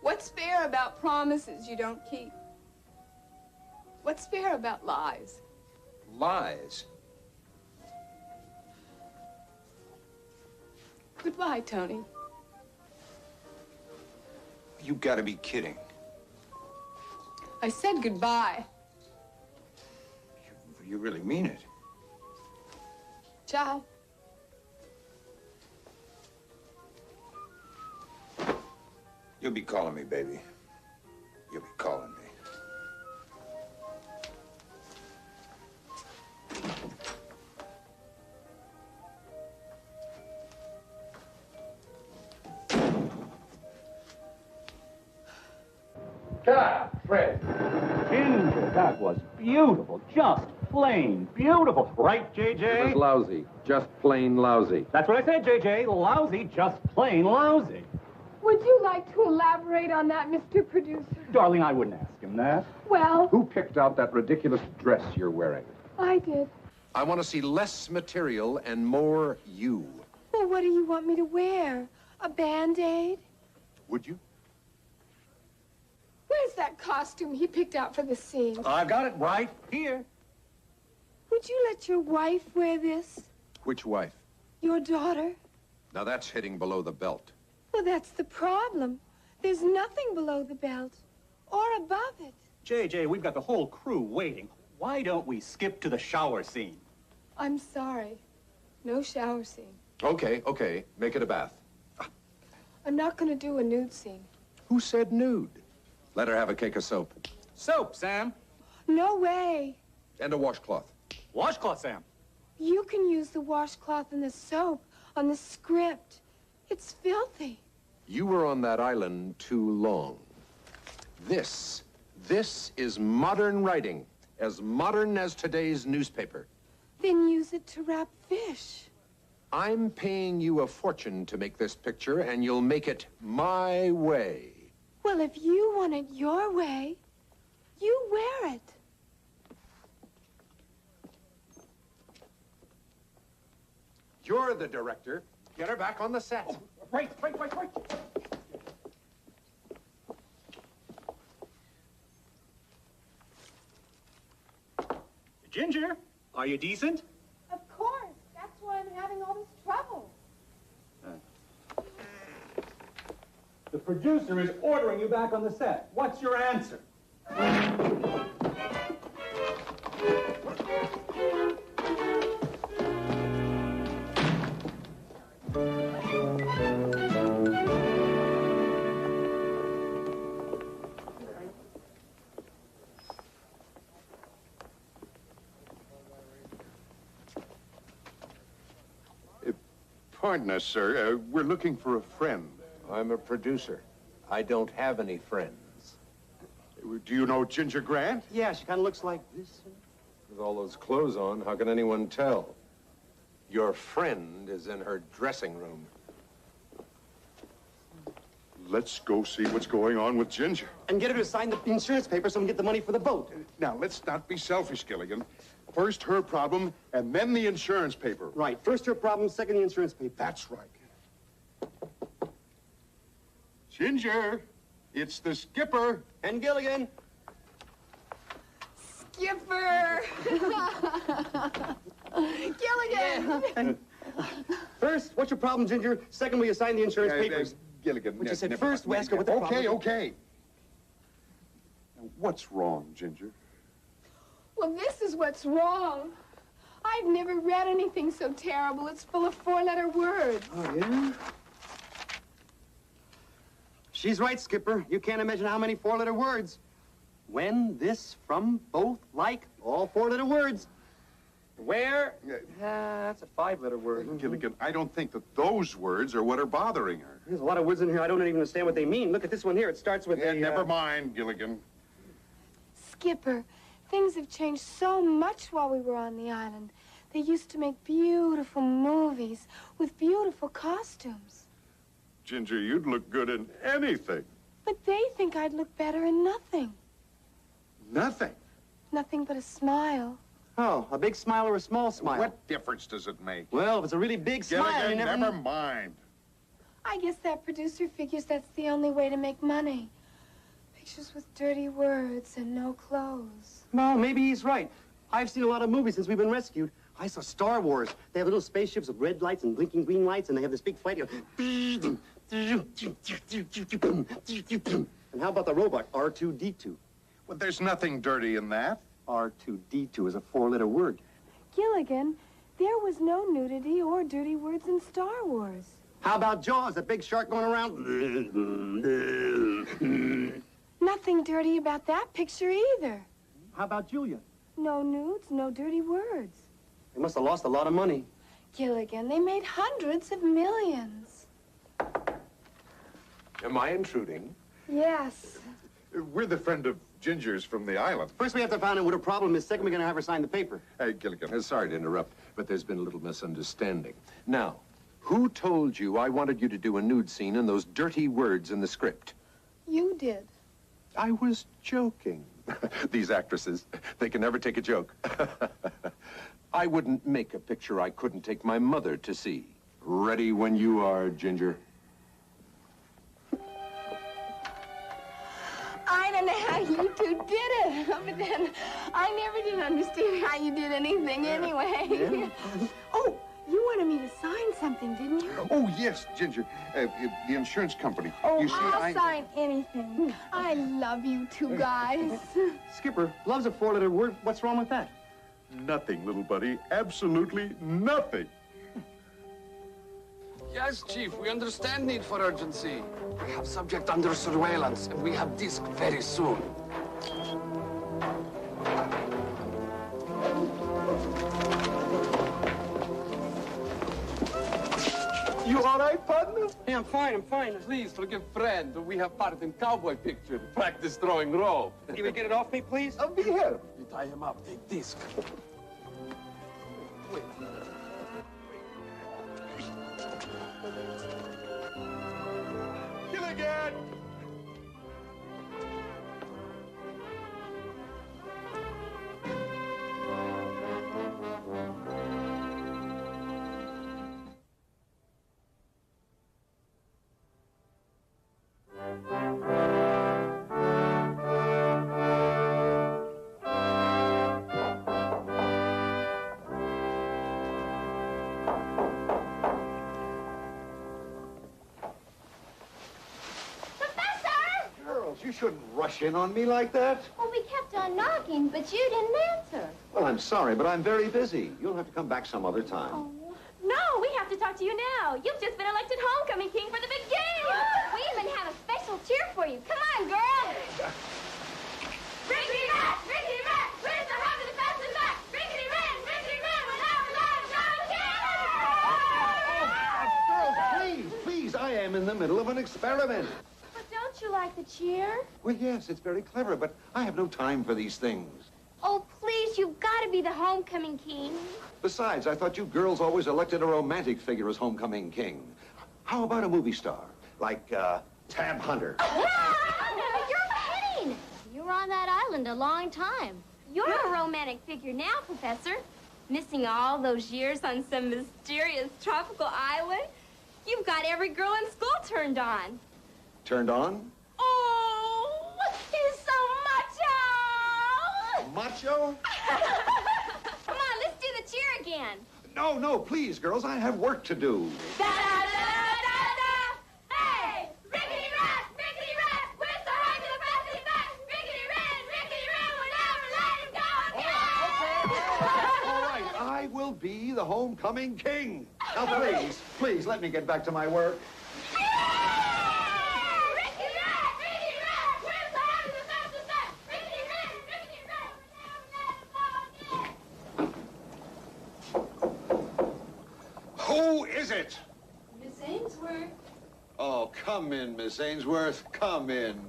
What's fair about promises you don't keep? What's fair about lies? Lies? Goodbye, Tony. You gotta be kidding. I said goodbye. You really mean it. Ciao. You'll be calling me, baby. You'll be calling me. God, Fred. Ginger, that was beautiful. Just plain beautiful. Right, J.J.? It was lousy. Just plain lousy. That's what I said, J.J. Lousy, just plain lousy. Would you like to elaborate on that, Mr. Producer? Darling, I wouldn't ask him that. Well, Who picked out that ridiculous dress you're wearing? I did. I want to see less material and more you. Well, what do you want me to wear? A Band-Aid? Would you? Where's that costume he picked out for the scene? I've got it right here. Would you let your wife wear this? Which wife? Your daughter? Now that's hitting below the belt. Well, that's the problem. There's nothing below the belt or above it. J.J., we've got the whole crew waiting. Why don't we skip to the shower scene? I'm sorry. No shower scene. Okay. Make it a bath. I'm not going to do a nude scene. Who said nude? Let her have a cake of soap. Soap, Sam. No way. And a washcloth. Washcloth, Sam. You can use the washcloth and the soap on the script. It's filthy. You were on that island too long. This is modern writing. As modern as today's newspaper. Then use it to wrap fish. I'm paying you a fortune to make this picture, and you'll make it my way. Well, if you want it your way, you wear it. You're the director. Get her back on the set. Oh, right. Ginger, are you decent? Of course. That's why I'm having all this trouble. The producer is ordering you back on the set. What's your answer? Pardon us, sir. We're looking for a friend. I'm a producer. I don't have any friends. Do you know Ginger Grant? Yeah, she kind of looks like this. With all those clothes on, how can anyone tell? Your friend is in her dressing room. Let's go see what's going on with Ginger. And get her to sign the insurance paper so we can get the money for the boat. Now, let's not be selfish, Gilligan. First her problem, and then the insurance paper. Right. First her problem, second the insurance paper. That's right. Ginger, it's the skipper. And Gilligan. Skipper! Gilligan! Yeah. First, what's your problem, Ginger? Second, will you sign the insurance papers? Gilligan. What you said first, we ask her what the problem is. Okay. Now, what's wrong, Ginger? Well, this is what's wrong. I've never read anything so terrible. It's full of four-letter words. Oh, yeah? She's right, Skipper. You can't imagine how many four-letter words. When, this, from, both, like, all four-letter words. Where? That's a five-letter word. Gilligan, I don't think that those words are what are bothering her. There's a lot of words in here I don't even understand what they mean. Look at this one here. It starts with Never mind, Gilligan. Skipper, things have changed so much while we were on the island. They used to make beautiful movies with beautiful costumes. Ginger, you'd look good in anything. But they think I'd look better in nothing. Nothing? Nothing but a smile. Oh, a big smile or a small smile? What difference does it make? Well, if it's a really big smile, you never mind. I guess that producer figures that's the only way to make money. Pictures with dirty words and no clothes. No, maybe he's right. I've seen a lot of movies since we've been rescued. I saw Star Wars. They have little spaceships with red lights and blinking green lights, and they have this big fight. And how about the robot, R2-D2? Well, there's nothing dirty in that. R2-D2 is a four-letter word. Gilligan, there was no nudity or dirty words in Star Wars. How about Jaws, that big shark going around? Nothing dirty about that picture either. How about Julia? No nudes, no dirty words. They must have lost a lot of money. Gilligan, they made hundreds of millions. Am I intruding? Yes. We're the friend of Ginger's from the island. First, we have to find out what her problem is. Second, we're going to have her sign the paper. Hey, Gilligan. Sorry to interrupt, but there's been a little misunderstanding. Now, who told you I wanted you to do a nude scene and those dirty words in the script? You did. I was joking. These actresses, they can never take a joke. I wouldn't make a picture I couldn't take my mother to see. Ready when you are, Ginger. I don't know how you two did it, but then I never did understand how you did anything anyway. Yeah. Oh, you wanted me to sign something, didn't you? Oh, yes, Ginger. The insurance company. Oh, you see, I'll sign anything. I love you two guys. Skipper, love's a four-letter word. What's wrong with that? Nothing, little buddy. Absolutely nothing. Yes, Chief, we understand need for urgency. We have subject under surveillance, and we have disc very soon. You all right, partner? Yeah, I'm fine. Please forgive friend. We have part in cowboy picture. Practice throwing rope. You would get it off me, please? I'll be here. You tie him up. Take disc. Wait. Gilligan! you shouldn't rush in on me like that. Well, we kept on knocking, but you didn't answer. Well, I'm sorry, but I'm very busy. You'll have to come back some other time. Oh. No, we have to talk to you now. You've just been elected homecoming king for the big game. We even have a special cheer for you. Come on, girl. Rickety Rat! Rickety Rat! Where's the hug of the fast and back? Rickety Rat! Rickety Rat! Without Girls, please, I am in the middle of an experiment. But don't you like the cheer? Well, yes, it's very clever, but I have no time for these things. Oh, please, you've got to be the homecoming king. Besides, I thought you girls always elected a romantic figure as homecoming king. How about a movie star, like Tab Hunter? You're kidding. You were on that island a long time. You're a romantic figure now, Professor. Missing all those years on some mysterious tropical island? You've got every girl in school turned on. Turned on? Oh, he's so macho! Macho? Come on, let's do the cheer again. No, no, please, girls, I have work to do. Da-da-da-da-da-da! Hey! Rickety Rat! Rickety Rat! Where's the hug of the fast and back? Rickety Rat! We'll never let him go again! All right, I will be the homecoming king. Now, please, please, let me get back to my work. Who is it? Miss Ainsworth. Oh, come in, Miss Ainsworth. Come in.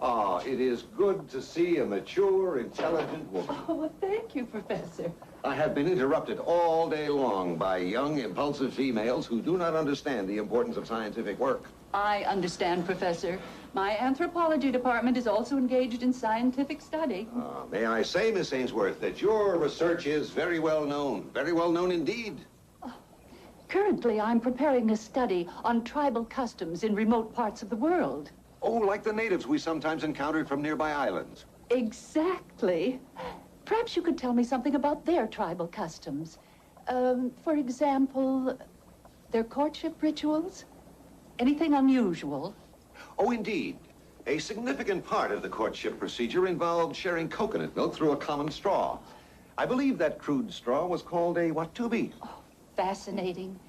Ah, it is good to see a mature, intelligent woman. Oh, well, thank you, Professor. I have been interrupted all day long by young, impulsive females who do not understand the importance of scientific work. I understand, Professor. My anthropology department is also engaged in scientific study. May I say, Miss Ainsworth, that your research is very well known indeed. Currently, I'm preparing a study on tribal customs in remote parts of the world. Oh, like the natives we sometimes encountered from nearby islands. Exactly. Perhaps you could tell me something about their tribal customs. For example, their courtship rituals? Anything unusual? Oh, indeed. A significant part of the courtship procedure involved sharing coconut milk through a common straw. I believe that crude straw was called a watubi. Oh, fascinating.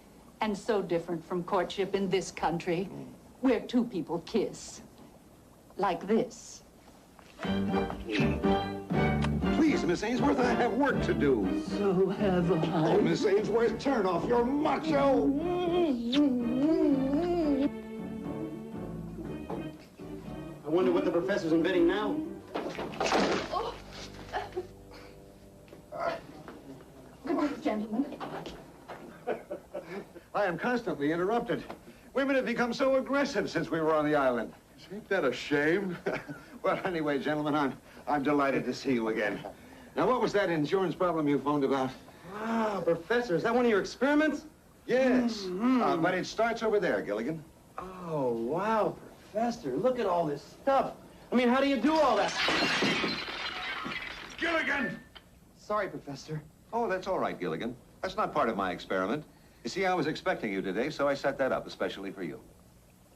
And so different from courtship in this country, where two people kiss. Like this. Please, Miss Ainsworth, I have work to do. So have I. Oh, Miss Ainsworth, turn off your macho! I wonder what the professor's inventing now. Good night, gentlemen. I am constantly interrupted. Women have become so aggressive since we were on the island. Ain't that a shame? Well, anyway, gentlemen, I'm delighted to see you again. Now, what was that insurance problem you phoned about? Ah, Professor, is that one of your experiments? Yes, but it starts over there, Gilligan. Oh, wow, Professor, look at all this stuff. I mean, how do you do all that? Gilligan! Sorry, Professor. Oh, that's all right, Gilligan. That's not part of my experiment. You see, I was expecting you today, so I set that up especially for you.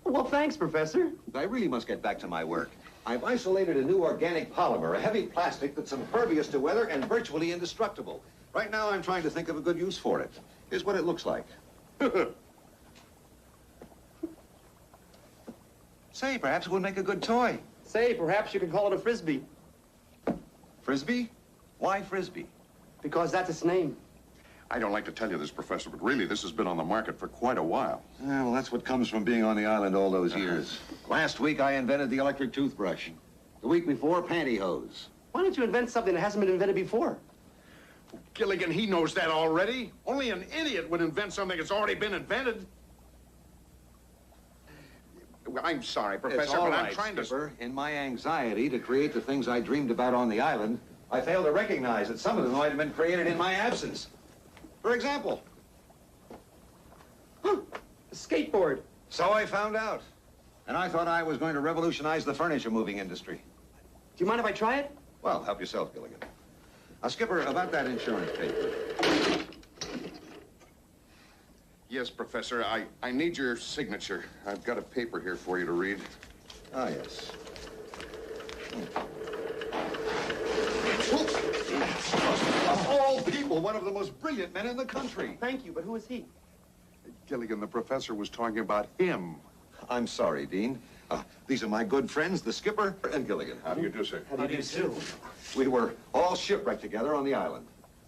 Well, thanks, Professor. I really must get back to my work. I've isolated a new organic polymer, a heavy plastic that's impervious to weather and virtually indestructible. Right now, I'm trying to think of a good use for it. Here's what it looks like. Say, perhaps it would make a good toy. Say, perhaps you could call it a Frisbee. Frisbee? Why Frisbee? Because that's its name. I don't like to tell you this, Professor, but really, this has been on the market for quite a while. Yeah, well, that's what comes from being on the island all those years. Last week, I invented the electric toothbrush. The week before, pantyhose. Why don't you invent something that hasn't been invented before? Gilligan, he knows that already. Only an idiot would invent something that's already been invented. Well, I'm sorry, Professor, It's all but right, I'm trying Skipper. In my anxiety to create the things I dreamed about on the island, I failed to recognize that some of them might have been created in my absence. For example, a skateboard. So I found out. And I thought I was going to revolutionize the furniture moving industry. Do you mind if I try it? Well, help yourself, Gilligan. Now, Skipper, about that insurance paper. Yes, Professor, I need your signature. I've got a paper here for you to read. Ah, yes. Of all people, one of the most brilliant men in the country. Thank you, but who is he? Gilligan, the professor was talking about him. I'm sorry, Dean. These are my good friends, the skipper and Gilligan. How do you do, sir? How do you do? We were all shipwrecked together on the island.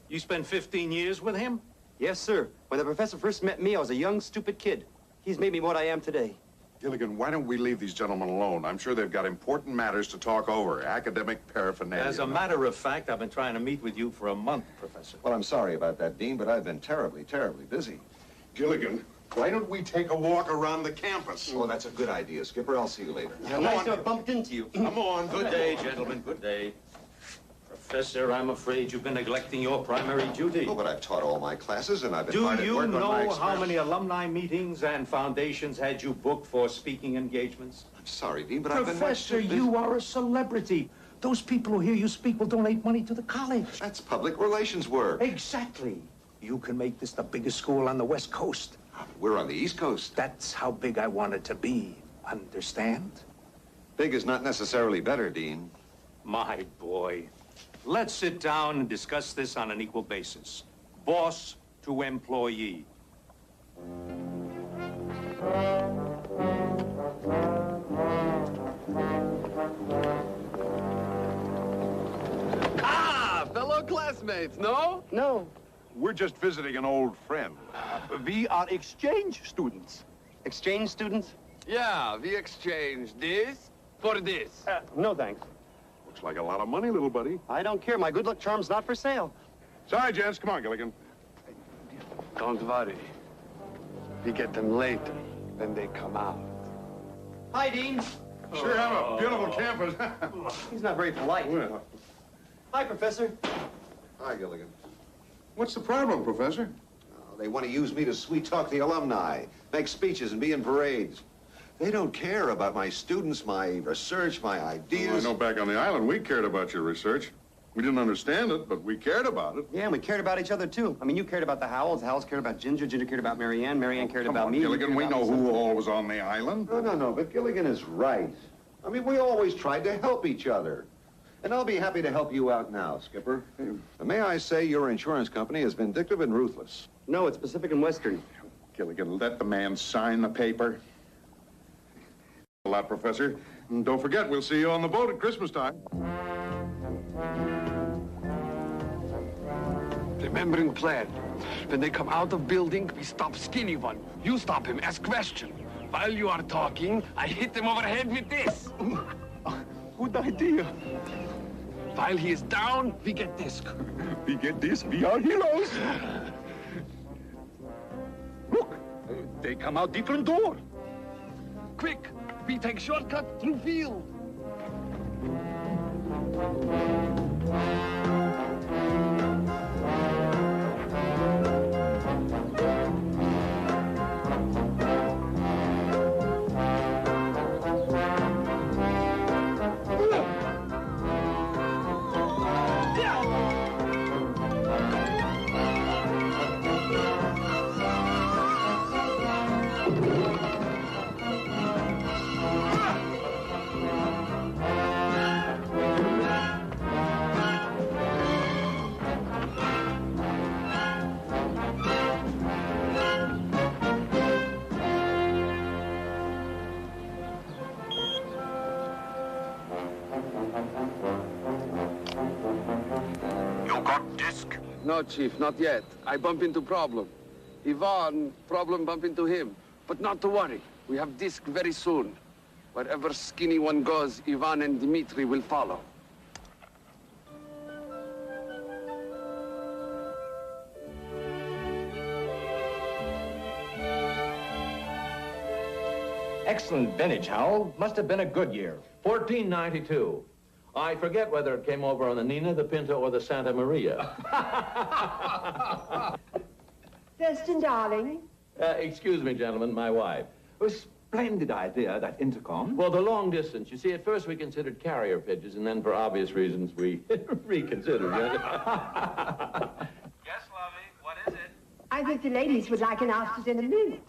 You spent 15 years with him? Yes, sir. When the professor first met me, I was a young, stupid kid. He's made me what I am today. Gilligan, why don't we leave these gentlemen alone? I'm sure they've got important matters to talk over, academic paraphernalia. As a matter of fact, I've been trying to meet with you for a month, Professor. Well, I'm sorry about that, Dean, but I've been terribly, terribly busy. Gilligan, why don't we take a walk around the campus? Oh, that's a good idea, Skipper. I'll see you later. Yeah, nice to have bumped into you. Come on. Good day, gentlemen. Good day. Professor, I'm afraid you've been neglecting your primary duty. Oh, but I've taught all my classes, and I've been Do hard at you work on my know how experiments. many alumni meetings and foundations had you booked for speaking engagements? I'm sorry, Dean, but I've been... Professor, you are a celebrity. Those people who hear you speak will donate money to the college. That's public relations work. Exactly. You can make this the biggest school on the West Coast. We're on the East Coast. That's how big I want it to be. Understand? Big is not necessarily better, Dean. My boy. Let's sit down and discuss this on an equal basis. Boss to employee. Ah, fellow classmates, no? No. We're just visiting an old friend. We are exchange students. Exchange students? Yeah, we exchange this for this. No, thanks. Looks like a lot of money, little buddy. I don't care. My good luck charm's not for sale. Sorry, gents. Come on, Gilligan. Don't worry. We get them later when they come out. Hi, Dean. Sure have a beautiful campus. He's not very polite. Well, Hi, Professor. Hi, Gilligan. what's the problem, Professor? They want to use me to sweet-talk the alumni, make speeches and be in parades. They don't care about my students, my research, my ideas. Well, I know back on the island we cared about your research. We didn't understand it, but we cared about it. Yeah, and we cared about each other, too. I mean, you cared about the Howells cared about Ginger cared about Marianne cared about me. Gilligan, we know who all was on the island. No, but Gilligan is right. I mean, we always tried to help each other. And I'll be happy to help you out now, Skipper. May I say your insurance company is vindictive and ruthless? No, it's Pacific and Western. Gilligan, let the man sign the paper. A lot, Professor. And don't forget, we'll see you on the boat at Christmas time. Remembering plan. When they come out of building, we stop skinny one. You stop him, ask question. While you are talking, I hit him over the head with this. Good idea. While he is down, we get this. We get this, we are heroes. Look, they come out different door. Quick, we take shortcut through field. No, Chief, not yet. I bump into problem. Ivan, problem bump into him. But not to worry. We have disc very soon. Wherever skinny one goes, Ivan and Dmitri will follow. Excellent vintage, Howell. Must have been a good year. 1492. I forget whether it came over on the Nina, the Pinta, or the Santa Maria. Destin, darling. Excuse me, gentlemen, my wife. A splendid idea, that intercom. Well, the long distance. You see, at first we considered carrier pigeons, and then for obvious reasons we reconsidered. Yes, lovey, what is it? I think the ladies would like an ostrich in a mint.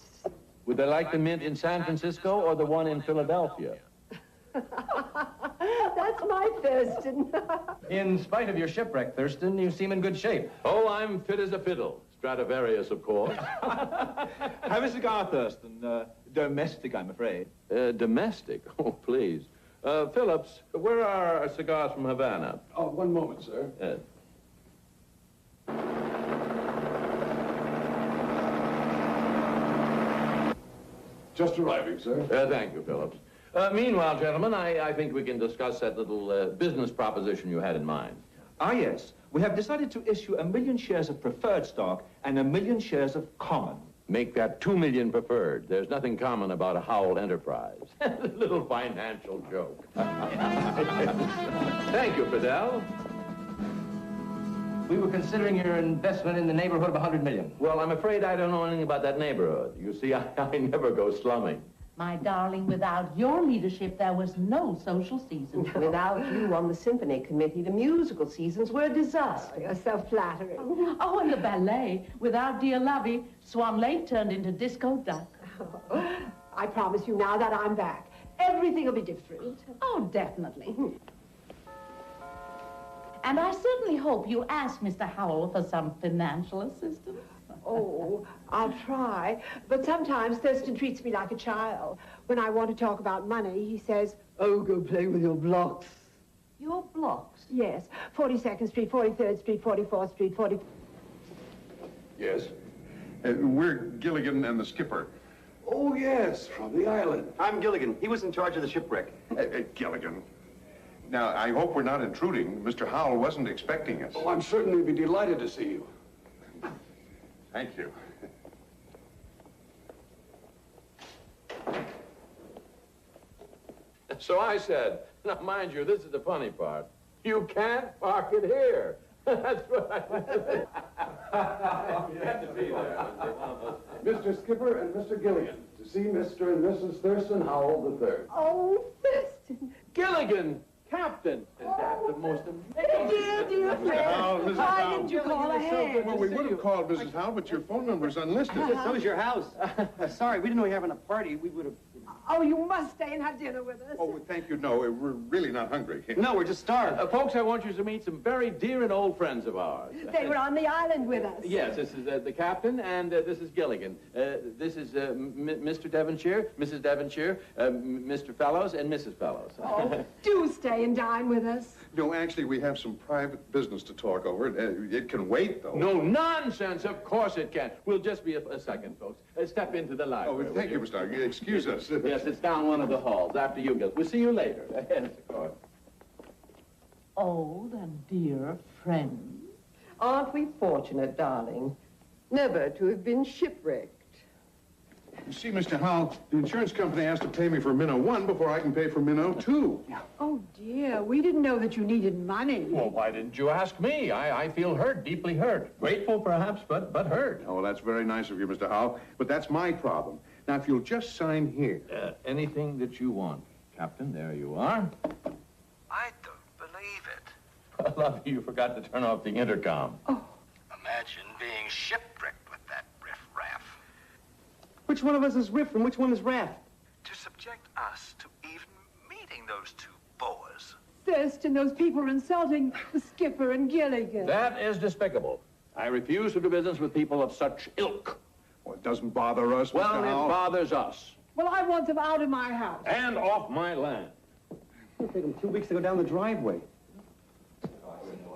Would they like the mint in San Francisco or the one in Philadelphia? That's my Thurston. In spite of your shipwreck, Thurston, you seem in good shape. Oh, I'm fit as a fiddle. Stradivarius, of course. Have a cigar, Thurston. Domestic, I'm afraid. Domestic? Oh, please. Phillips, where are our cigars from Havana? Oh, one moment, sir. Yes. Just arriving, sir. Thank you, Phillips. Meanwhile, gentlemen, I think we can discuss that little business proposition you had in mind. Ah, yes. We have decided to issue 1 million shares of preferred stock and 1 million shares of common. Make that 2 million preferred. There's nothing common about a Howell enterprise. A little financial joke. Thank you, Fidel. We were considering your investment in the neighborhood of 100 million. Well, I'm afraid I don't know anything about that neighborhood. You see, I never go slumming. My darling, without your leadership, there was no social season. Without you on the symphony committee, the musical seasons were a disaster. You're so flattering. Oh, and the ballet. Without dear Lovey, Swan Lake turned into Disco Duck. I promise you now that I'm back. Everything will be different. Oh, definitely. And I certainly hope you ask Mr. Howell for some financial assistance. Oh, I'll try. But sometimes Thurston treats me like a child. When I want to talk about money, he says, oh, go play with your blocks. Your blocks? Yes. 42nd Street, 43rd Street, 44th Street, 40... Yes. We're Gilligan and the skipper. Oh, yes, from the island. I'm Gilligan. He was in charge of the shipwreck. Gilligan. Now, I hope we're not intruding. Mr. Howell wasn't expecting us. Oh, I'm certainly be delighted to see you. Thank you. So I said, now mind you, this is the funny part. You can't park it here. That's what I said. You have to be there. Mr. Skipper and Mr. Gilligan, to see Mr. and Mrs. Thurston Howell III. Oh, Thurston. Gilligan, Captain. Is that the most amazing... Dear Howell, friend, Mrs. why Howell. didn't you call ahead? Well, we would have called Mrs. Howell, but your phone number's unlisted. So is your house. Sorry, we didn't know you were having a party. We would have... Oh, you must stay and have dinner with us. Oh, thank you. No, we're really not hungry. No, we're just starved. Folks, I want you to meet some very dear and old friends of ours. They were on the island with us. Yes, this is the captain, and this is Gilligan. This is Mr. Devonshire, Mrs. Devonshire, Mr. Fellows, and Mrs. Fellows. Oh, do stay and dine with us. No, actually, we have some private business to talk over. It can wait, though. No nonsense. Of course it can. We'll just be a second, folks. Step into the library. Oh, thank you, Mr. Stark. Excuse us. Yes, it's down one of the halls. After you, Gil. We'll see you later. Yes, of course. Old and dear friends. Aren't we fortunate, darling? Never to have been shipwrecked. You see, Mr. Howell, the insurance company has to pay me for Minnow 1 before I can pay for Minnow 2. Oh, dear. We didn't know that you needed money. Well, why didn't you ask me? I feel hurt, deeply hurt. Grateful, perhaps, but hurt. Oh, well, that's very nice of you, Mr. Howell, but that's my problem. Now, if you'll just sign here. Anything that you want, Captain. There you are. I don't believe it. Love, you forgot to turn off the intercom. Imagine being shipwrecked with that riff-raff. Which one of us is Riff and which one is Raff? To subject us to even meeting those two boas. Thurston, those people are insulting the skipper and Gilligan. That is despicable. I refuse to do business with people of such ilk. Well, it doesn't bother us, Well, Mr. it Howell. bothers us. Well, I want them out of my house. And off my land. It'll take them 2 weeks to go down the driveway.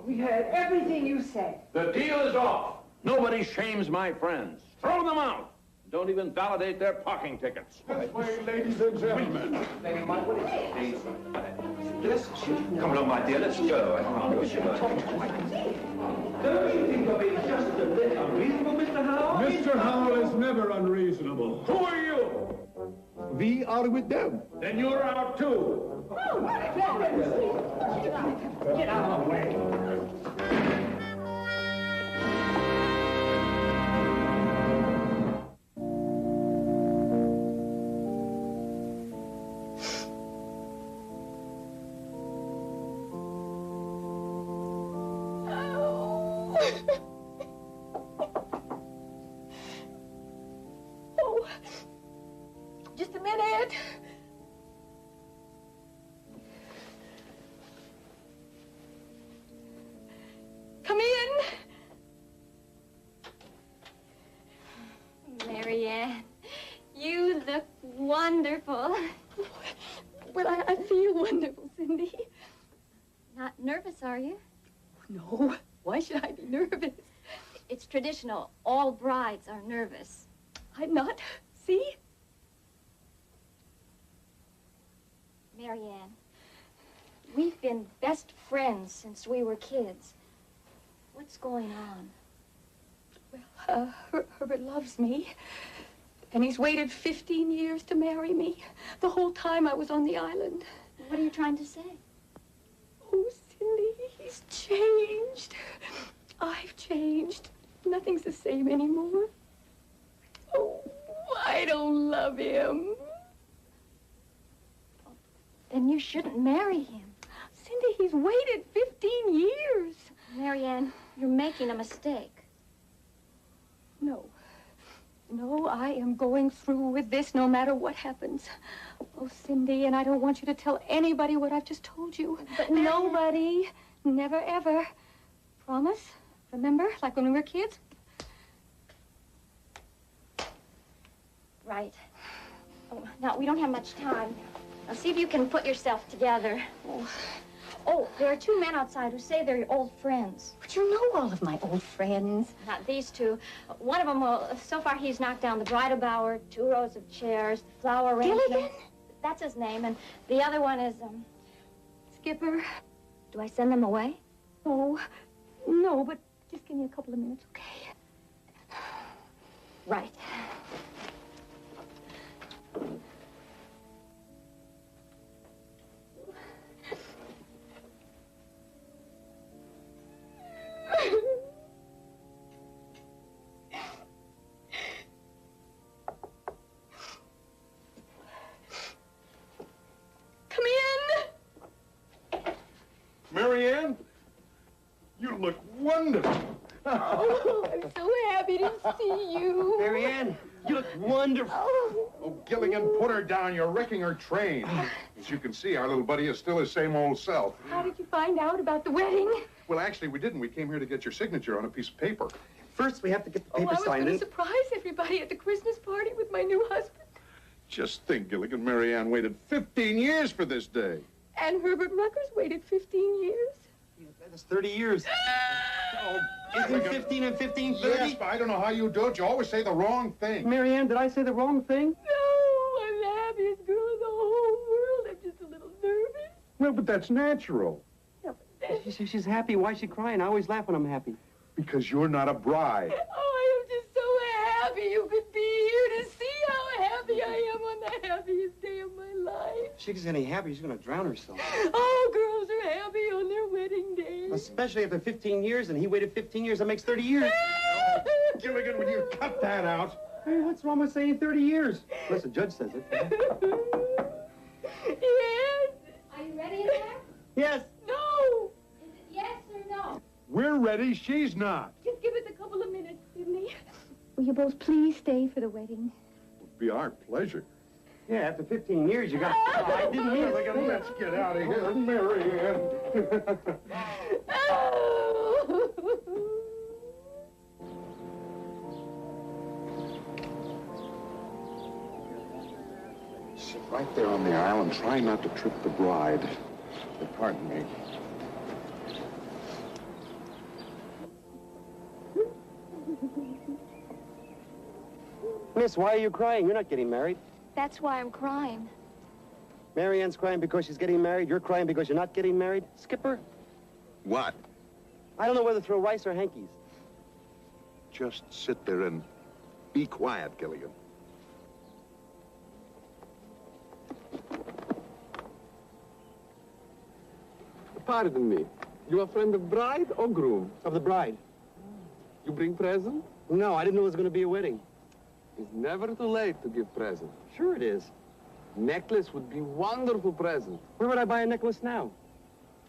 We heard everything you said. The deal is off. Nobody shames my friends. Throw them out. Don't even validate their parking tickets. This way, ladies and gentlemen. Yes, come along, my dear, let's go. Don't you think you're being just a little unreasonable, Mr. Howell? Mr. Howell is never unreasonable. Who are you? We are with them. Then you're out too. Get out of the way. Oh, just a minute. wonderful. Well, I feel wonderful, Cindy. Not nervous, are you? No. Why should I be nervous? It's traditional. All brides are nervous. I'm not. See? Marianne, we've been best friends since we were kids. What's going on? Well, Herbert loves me. And he's waited 15 years to marry me. The whole time I was on the island. What are you trying to say? Oh, Cindy, he's changed. I've changed. Nothing's the same anymore. Oh, I don't love him. Then you shouldn't marry him. Cindy, he's waited 15 years. Marianne, you're making a mistake. No. No, I am going through with this no matter what happens. Oh, Cindy, and I don't want you to tell anybody what I've just told you. But nobody. Never, ever. Promise? Remember? Like when we were kids? Right. Oh, now, we don't have much time. Now, see if you can put yourself together. Oh, there are two men outside who say they're your old friends. But you know all of my old friends. Not these two. One of them, well, so far he's knocked down the bridal bower, 2 rows of chairs, the flower arrangement. Gilligan? That's his name. And the other one is, Skipper. Do I send them away? Oh, no, but just give me a couple of minutes, okay? Right. Come in. Marianne, you look wonderful. Oh, I'm so happy to see you. Marianne, you look wonderful. Oh, Gilligan, put her down. You're wrecking her train. As you can see, our little buddy is still his same old self. How did you find out about the wedding? Well, actually, we didn't. We came here to get your signature on a piece of paper. First, we have to get the Oh, paper I was signed. going to surprise everybody at the Christmas party with my new husband. Just think, Gilligan, Marianne waited 15 years for this day. And Herbert Rucker's waited 15 years. That's 30 years. Oh, Isn't 15 and 15 30? Yes, but I don't know how you do it. You always say the wrong thing. Marianne, did I say the wrong thing? No, I'm the happiest girl in the whole world. I'm just a little nervous. Well, but that's natural. No, but then... She's happy. Why is she crying? I always laugh when I'm happy. Because you're not a bride. Oh, I am just so happy you could be here to see how happy I am on the happiest day of my life. If she gets any happier, she's going to drown herself. Oh, girls are happy on their wedding day. Especially after 15 years, and he waited 15 years. That makes 30 years. Gilligan, would you cut that out? Hey, what's wrong with saying 30 years? Unless the judge says it. Yes. Are you ready in there? Yes. No. Is it yes or no? We're ready. She's not. Just give us a couple of minutes, Sidney. Will you both please stay for the wedding? It would be our pleasure. Yeah, after 15 years, you got. Oh, I didn't mean it. Let's get out of here, Marianne. Sit right there on the aisle and try not to trip the bride. Pardon me. Miss, why are you crying? You're not getting married. That's why I'm crying. Marianne's crying because she's getting married. You're crying because you're not getting married. Skipper, What? I don't know whether to throw rice or hankies. Just sit there and be quiet, Gilligan. Pardon me. You a friend of bride or groom? Of the bride. You bring present? No, I didn't know it was going to be a wedding. It's never too late to give present. Sure it is. Necklace would be wonderful present. Where would I buy a necklace now?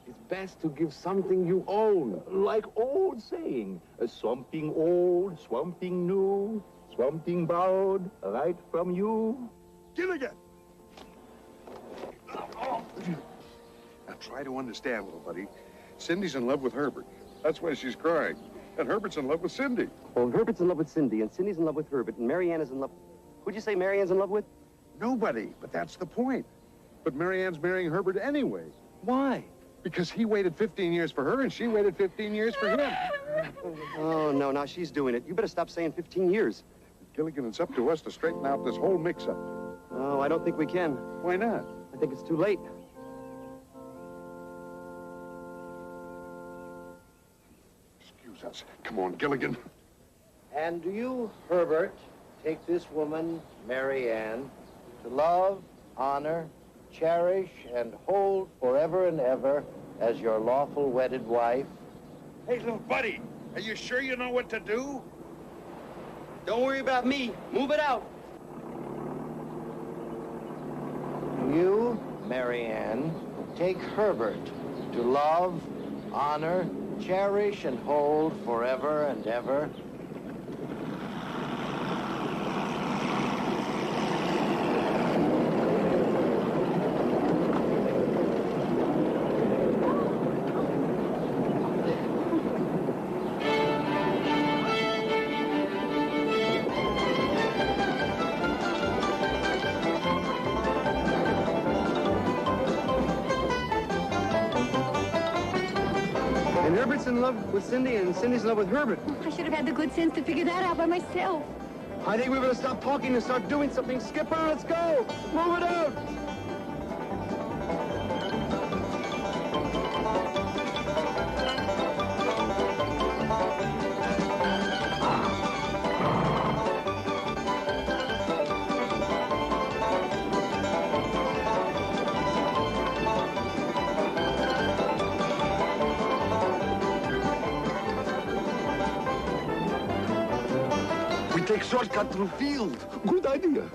It's best to give something you own. Like old saying, something old, something new, something borrowed right from you. Gilligan! Now try to understand, little buddy. Cindy's in love with Herbert. That's why she's crying. And Herbert's in love with Cindy. Well, Herbert's in love with Cindy, and Cindy's in love with Herbert, and Marianne is in love... Who'd you say Marianne's in love with? Nobody, but that's the point. But Marianne's marrying Herbert anyway. Why? Because he waited 15 years for her and she waited 15 years for him. Oh, no, now she's doing it. You better stop saying 15 years. Gilligan, it's up to us to straighten out this whole mix-up. Oh, I don't think we can. Why not? I think it's too late. Excuse us. Come on, Gilligan. And do you, Herbert, take this woman, Marianne, to love, honor, cherish, and hold forever and ever as your lawful wedded wife? Hey, little buddy, are you sure you know what to do? Don't worry about me. Move it out. You, Marianne, take Herbert to love, honor, cherish, and hold forever and ever. And Herbert's in love with Cindy, and Cindy's in love with Herbert. I should have had the good sense to figure that out by myself. I think we better stop talking and start doing something. Skipper, let's go. Move it out. We take shortcut through field. Good idea.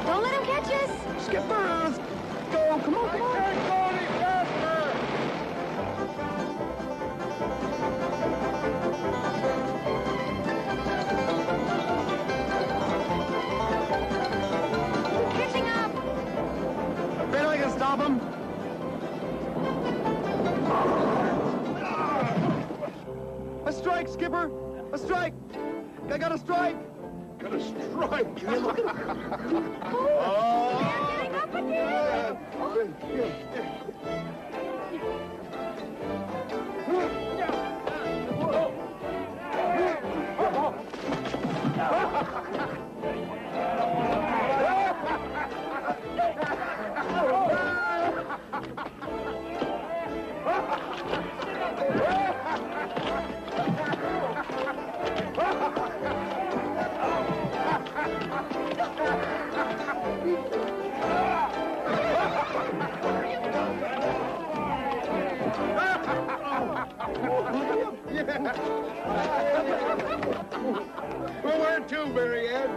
Don't let him catch us. Skipper, let's go. Come on, come on. Catching up. I bet I can stop him. A strike, Skipper. A strike. I got a strike. Got a strike. Oh, they're getting up again. Where to, Marianne?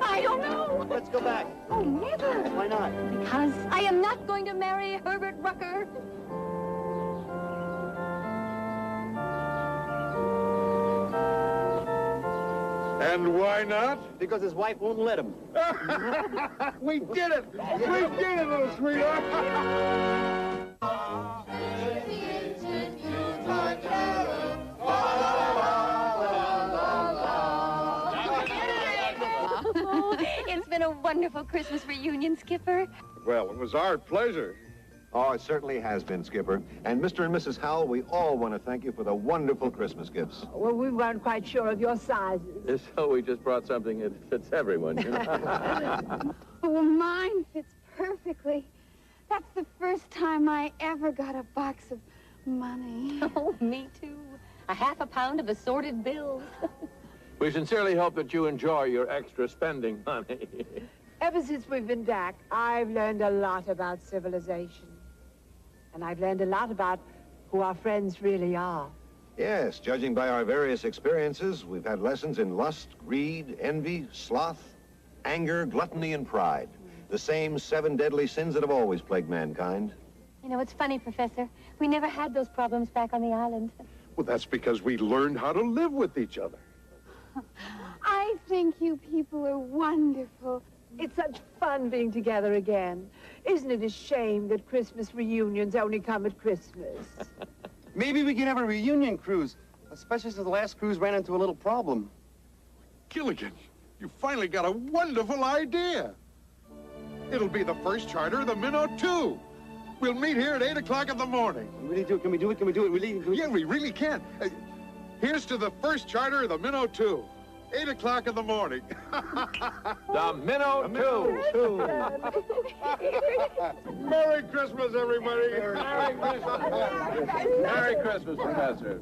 I don't know. Let's go back. Oh, never. Why not? Because I am not going to marry Herbert Rucker. And why not? Because his wife won't let him. We did it! We did it, little sweetheart! It's been a wonderful Christmas reunion, Skipper. Well, it was our pleasure. Oh, it certainly has been, Skipper. And Mr. and Mrs. Howell, we all want to thank you for the wonderful Christmas gifts. Well, we weren't quite sure of your sizes. So we just brought something that fits everyone, you know? Oh, mine fits perfectly. That's the first time I ever got a box of money. Oh, me too. A half a pound of assorted bills. We sincerely hope that you enjoy your extra spending money. Ever since we've been back, I've learned a lot about civilization. And I've learned a lot about who our friends really are. Yes, judging by our various experiences, we've had lessons in lust, greed, envy, sloth, anger, gluttony, and pride. The same 7 deadly sins that have always plagued mankind. You know, it's funny, Professor. We never had those problems back on the island. Well, that's because we learned how to live with each other. I think you people are wonderful. It's such fun being together again. Isn't it a shame that Christmas reunions only come at Christmas? Maybe we could have a reunion cruise, especially since the last cruise ran into a little problem. Gilligan, you finally got a wonderful idea. It'll be the first charter of the Minnow 2. We'll meet here at 8 o'clock in the morning. Can we do it? Can we do it? Can we do it? Really? Yeah, we really can. Here's to the first charter of the Minnow 2. 8 o'clock in the morning. The Minnow 2. Merry Christmas, everybody. Merry Christmas. Merry Christmas, Professor.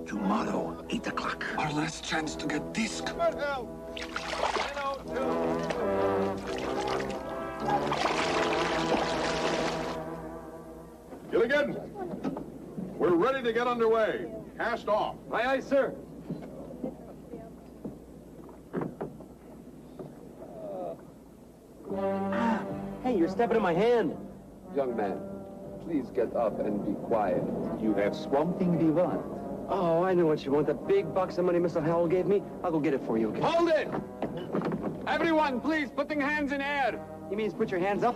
Tomorrow, 8 o'clock. Our last chance to get disc. Good help. Gilligan, we're ready to get underway. Cast off. Aye, aye, sir. Hey, you're stepping in my hand. Young man, please get up and be quiet. You have Swamp Thing Vivant. Oh, I know what you want. That big box of money Mr. Howell gave me. I'll go get it for you, okay? Hold it! Everyone, please, putting hands in air. He means put your hands up?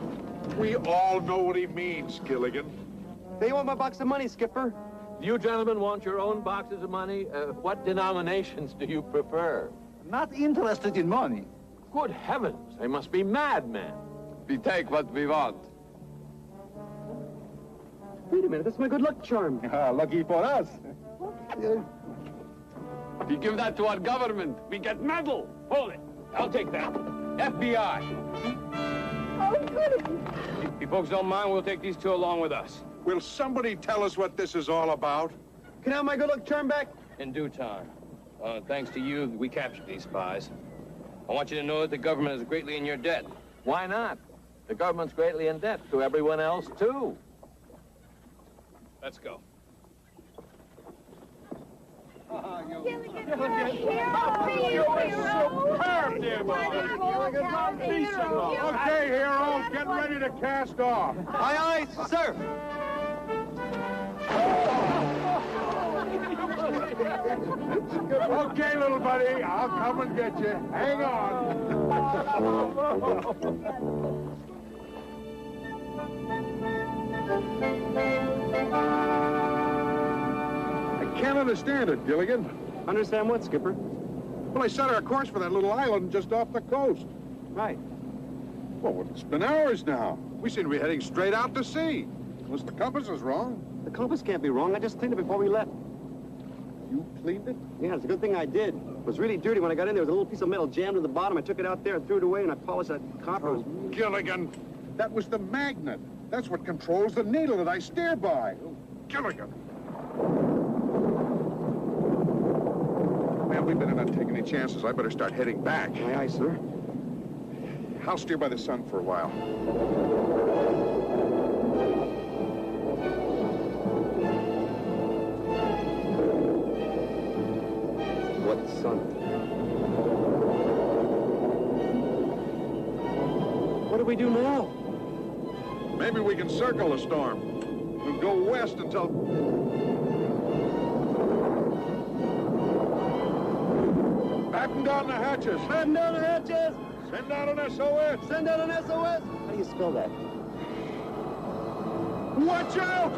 We all know what he means, Gilligan. They want my box of money, Skipper. You gentlemen want your own boxes of money? What denominations do you prefer? Not interested in money. Good heavens, they must be madmen. We take what we want. Wait a minute, that's my good luck charm. Lucky for us. We give that to our government. We get medal. Hold it. I'll take that. FBI. Oh, good. If you folks don't mind, we'll take these 2 along with us. Will somebody tell us what this is all about? Can I have my good luck charm back? In due time. Thanks to you, we captured these spies. I want you to know that the government is greatly in your debt. Why not? The government's greatly in debt to everyone else, too. Let's go. Gilligan, you're a hero. Superb, dear boy. Okay, heroes, get ready to cast off. Aye, aye, sir. Okay, little buddy, I'll come and get you. Hang on. I can't understand it, Gilligan. Understand what, Skipper? Well, I set our course for that little island just off the coast. Right. Well, it's been hours now. We seem to be heading straight out to sea. Unless the compass is wrong. The compass can't be wrong. I just cleaned it before we left. You cleaned it? Yeah, it's a good thing I did. It was really dirty when I got in there. There was a little piece of metal jammed to the bottom. I took it out there and threw it away, and I polished that copper. Oh, Gilligan, that was the magnet. That's what controls the needle that I steer by. Oh, Gilligan. Man, we better not take any chances. I better start heading back. Aye, aye, sir. I'll steer by the sun for a while. What sun? What do we do now? Maybe we can circle the storm. We'll go west until... Batten down the hatches. Batten down the hatches! Send out an SOS. Send out an SOS! How do you spell that? Watch out!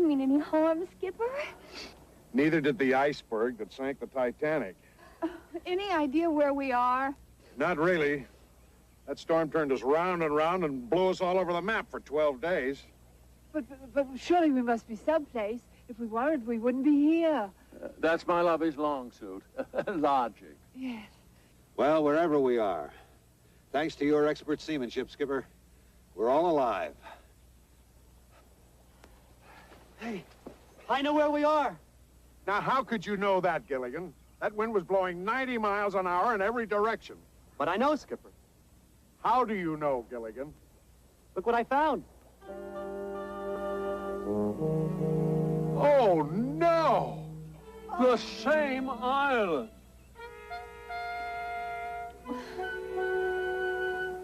didn't mean any harm, Skipper. Neither did the iceberg that sank the Titanic. Any idea where we are? Not really. That storm turned us round and round and blew us all over the map for 12 days. But surely we must be someplace. If we weren't, we wouldn't be here. That's my lovey's long suit. Logic. Yes. Well, wherever we are, thanks to your expert seamanship, Skipper, we're all alive. Hey, I know where we are. Now, how could you know that, Gilligan? That wind was blowing 90 miles an hour in every direction. But I know, Skipper. How do you know, Gilligan? Look what I found. Oh, no! The same island.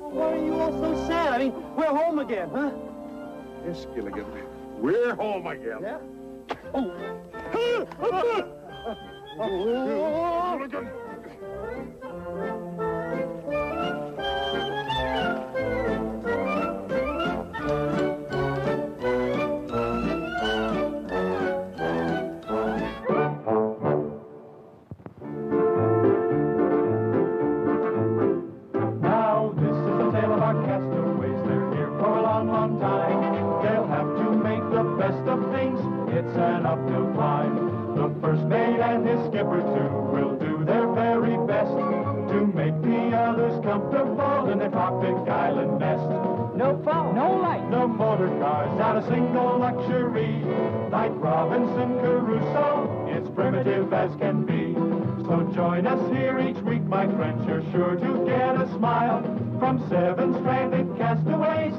Well, why are you all so sad? I mean, we're home again, huh? Yes, Gilligan. We're home again. Yeah? Gilligan! Now, this is the tale of our castaways. They're here for a long, long time. They'll have to make the best of things. It's an uphill climb. The first mate and his skipper, too, will do their very best to make the others comfortable in their tropic island nest. No phone, no light. No motor cars, not a single luxury. Like Robinson Crusoe, it's primitive as can be. So join us here each week, my friends. You're sure to get a smile from 7 stranded castaways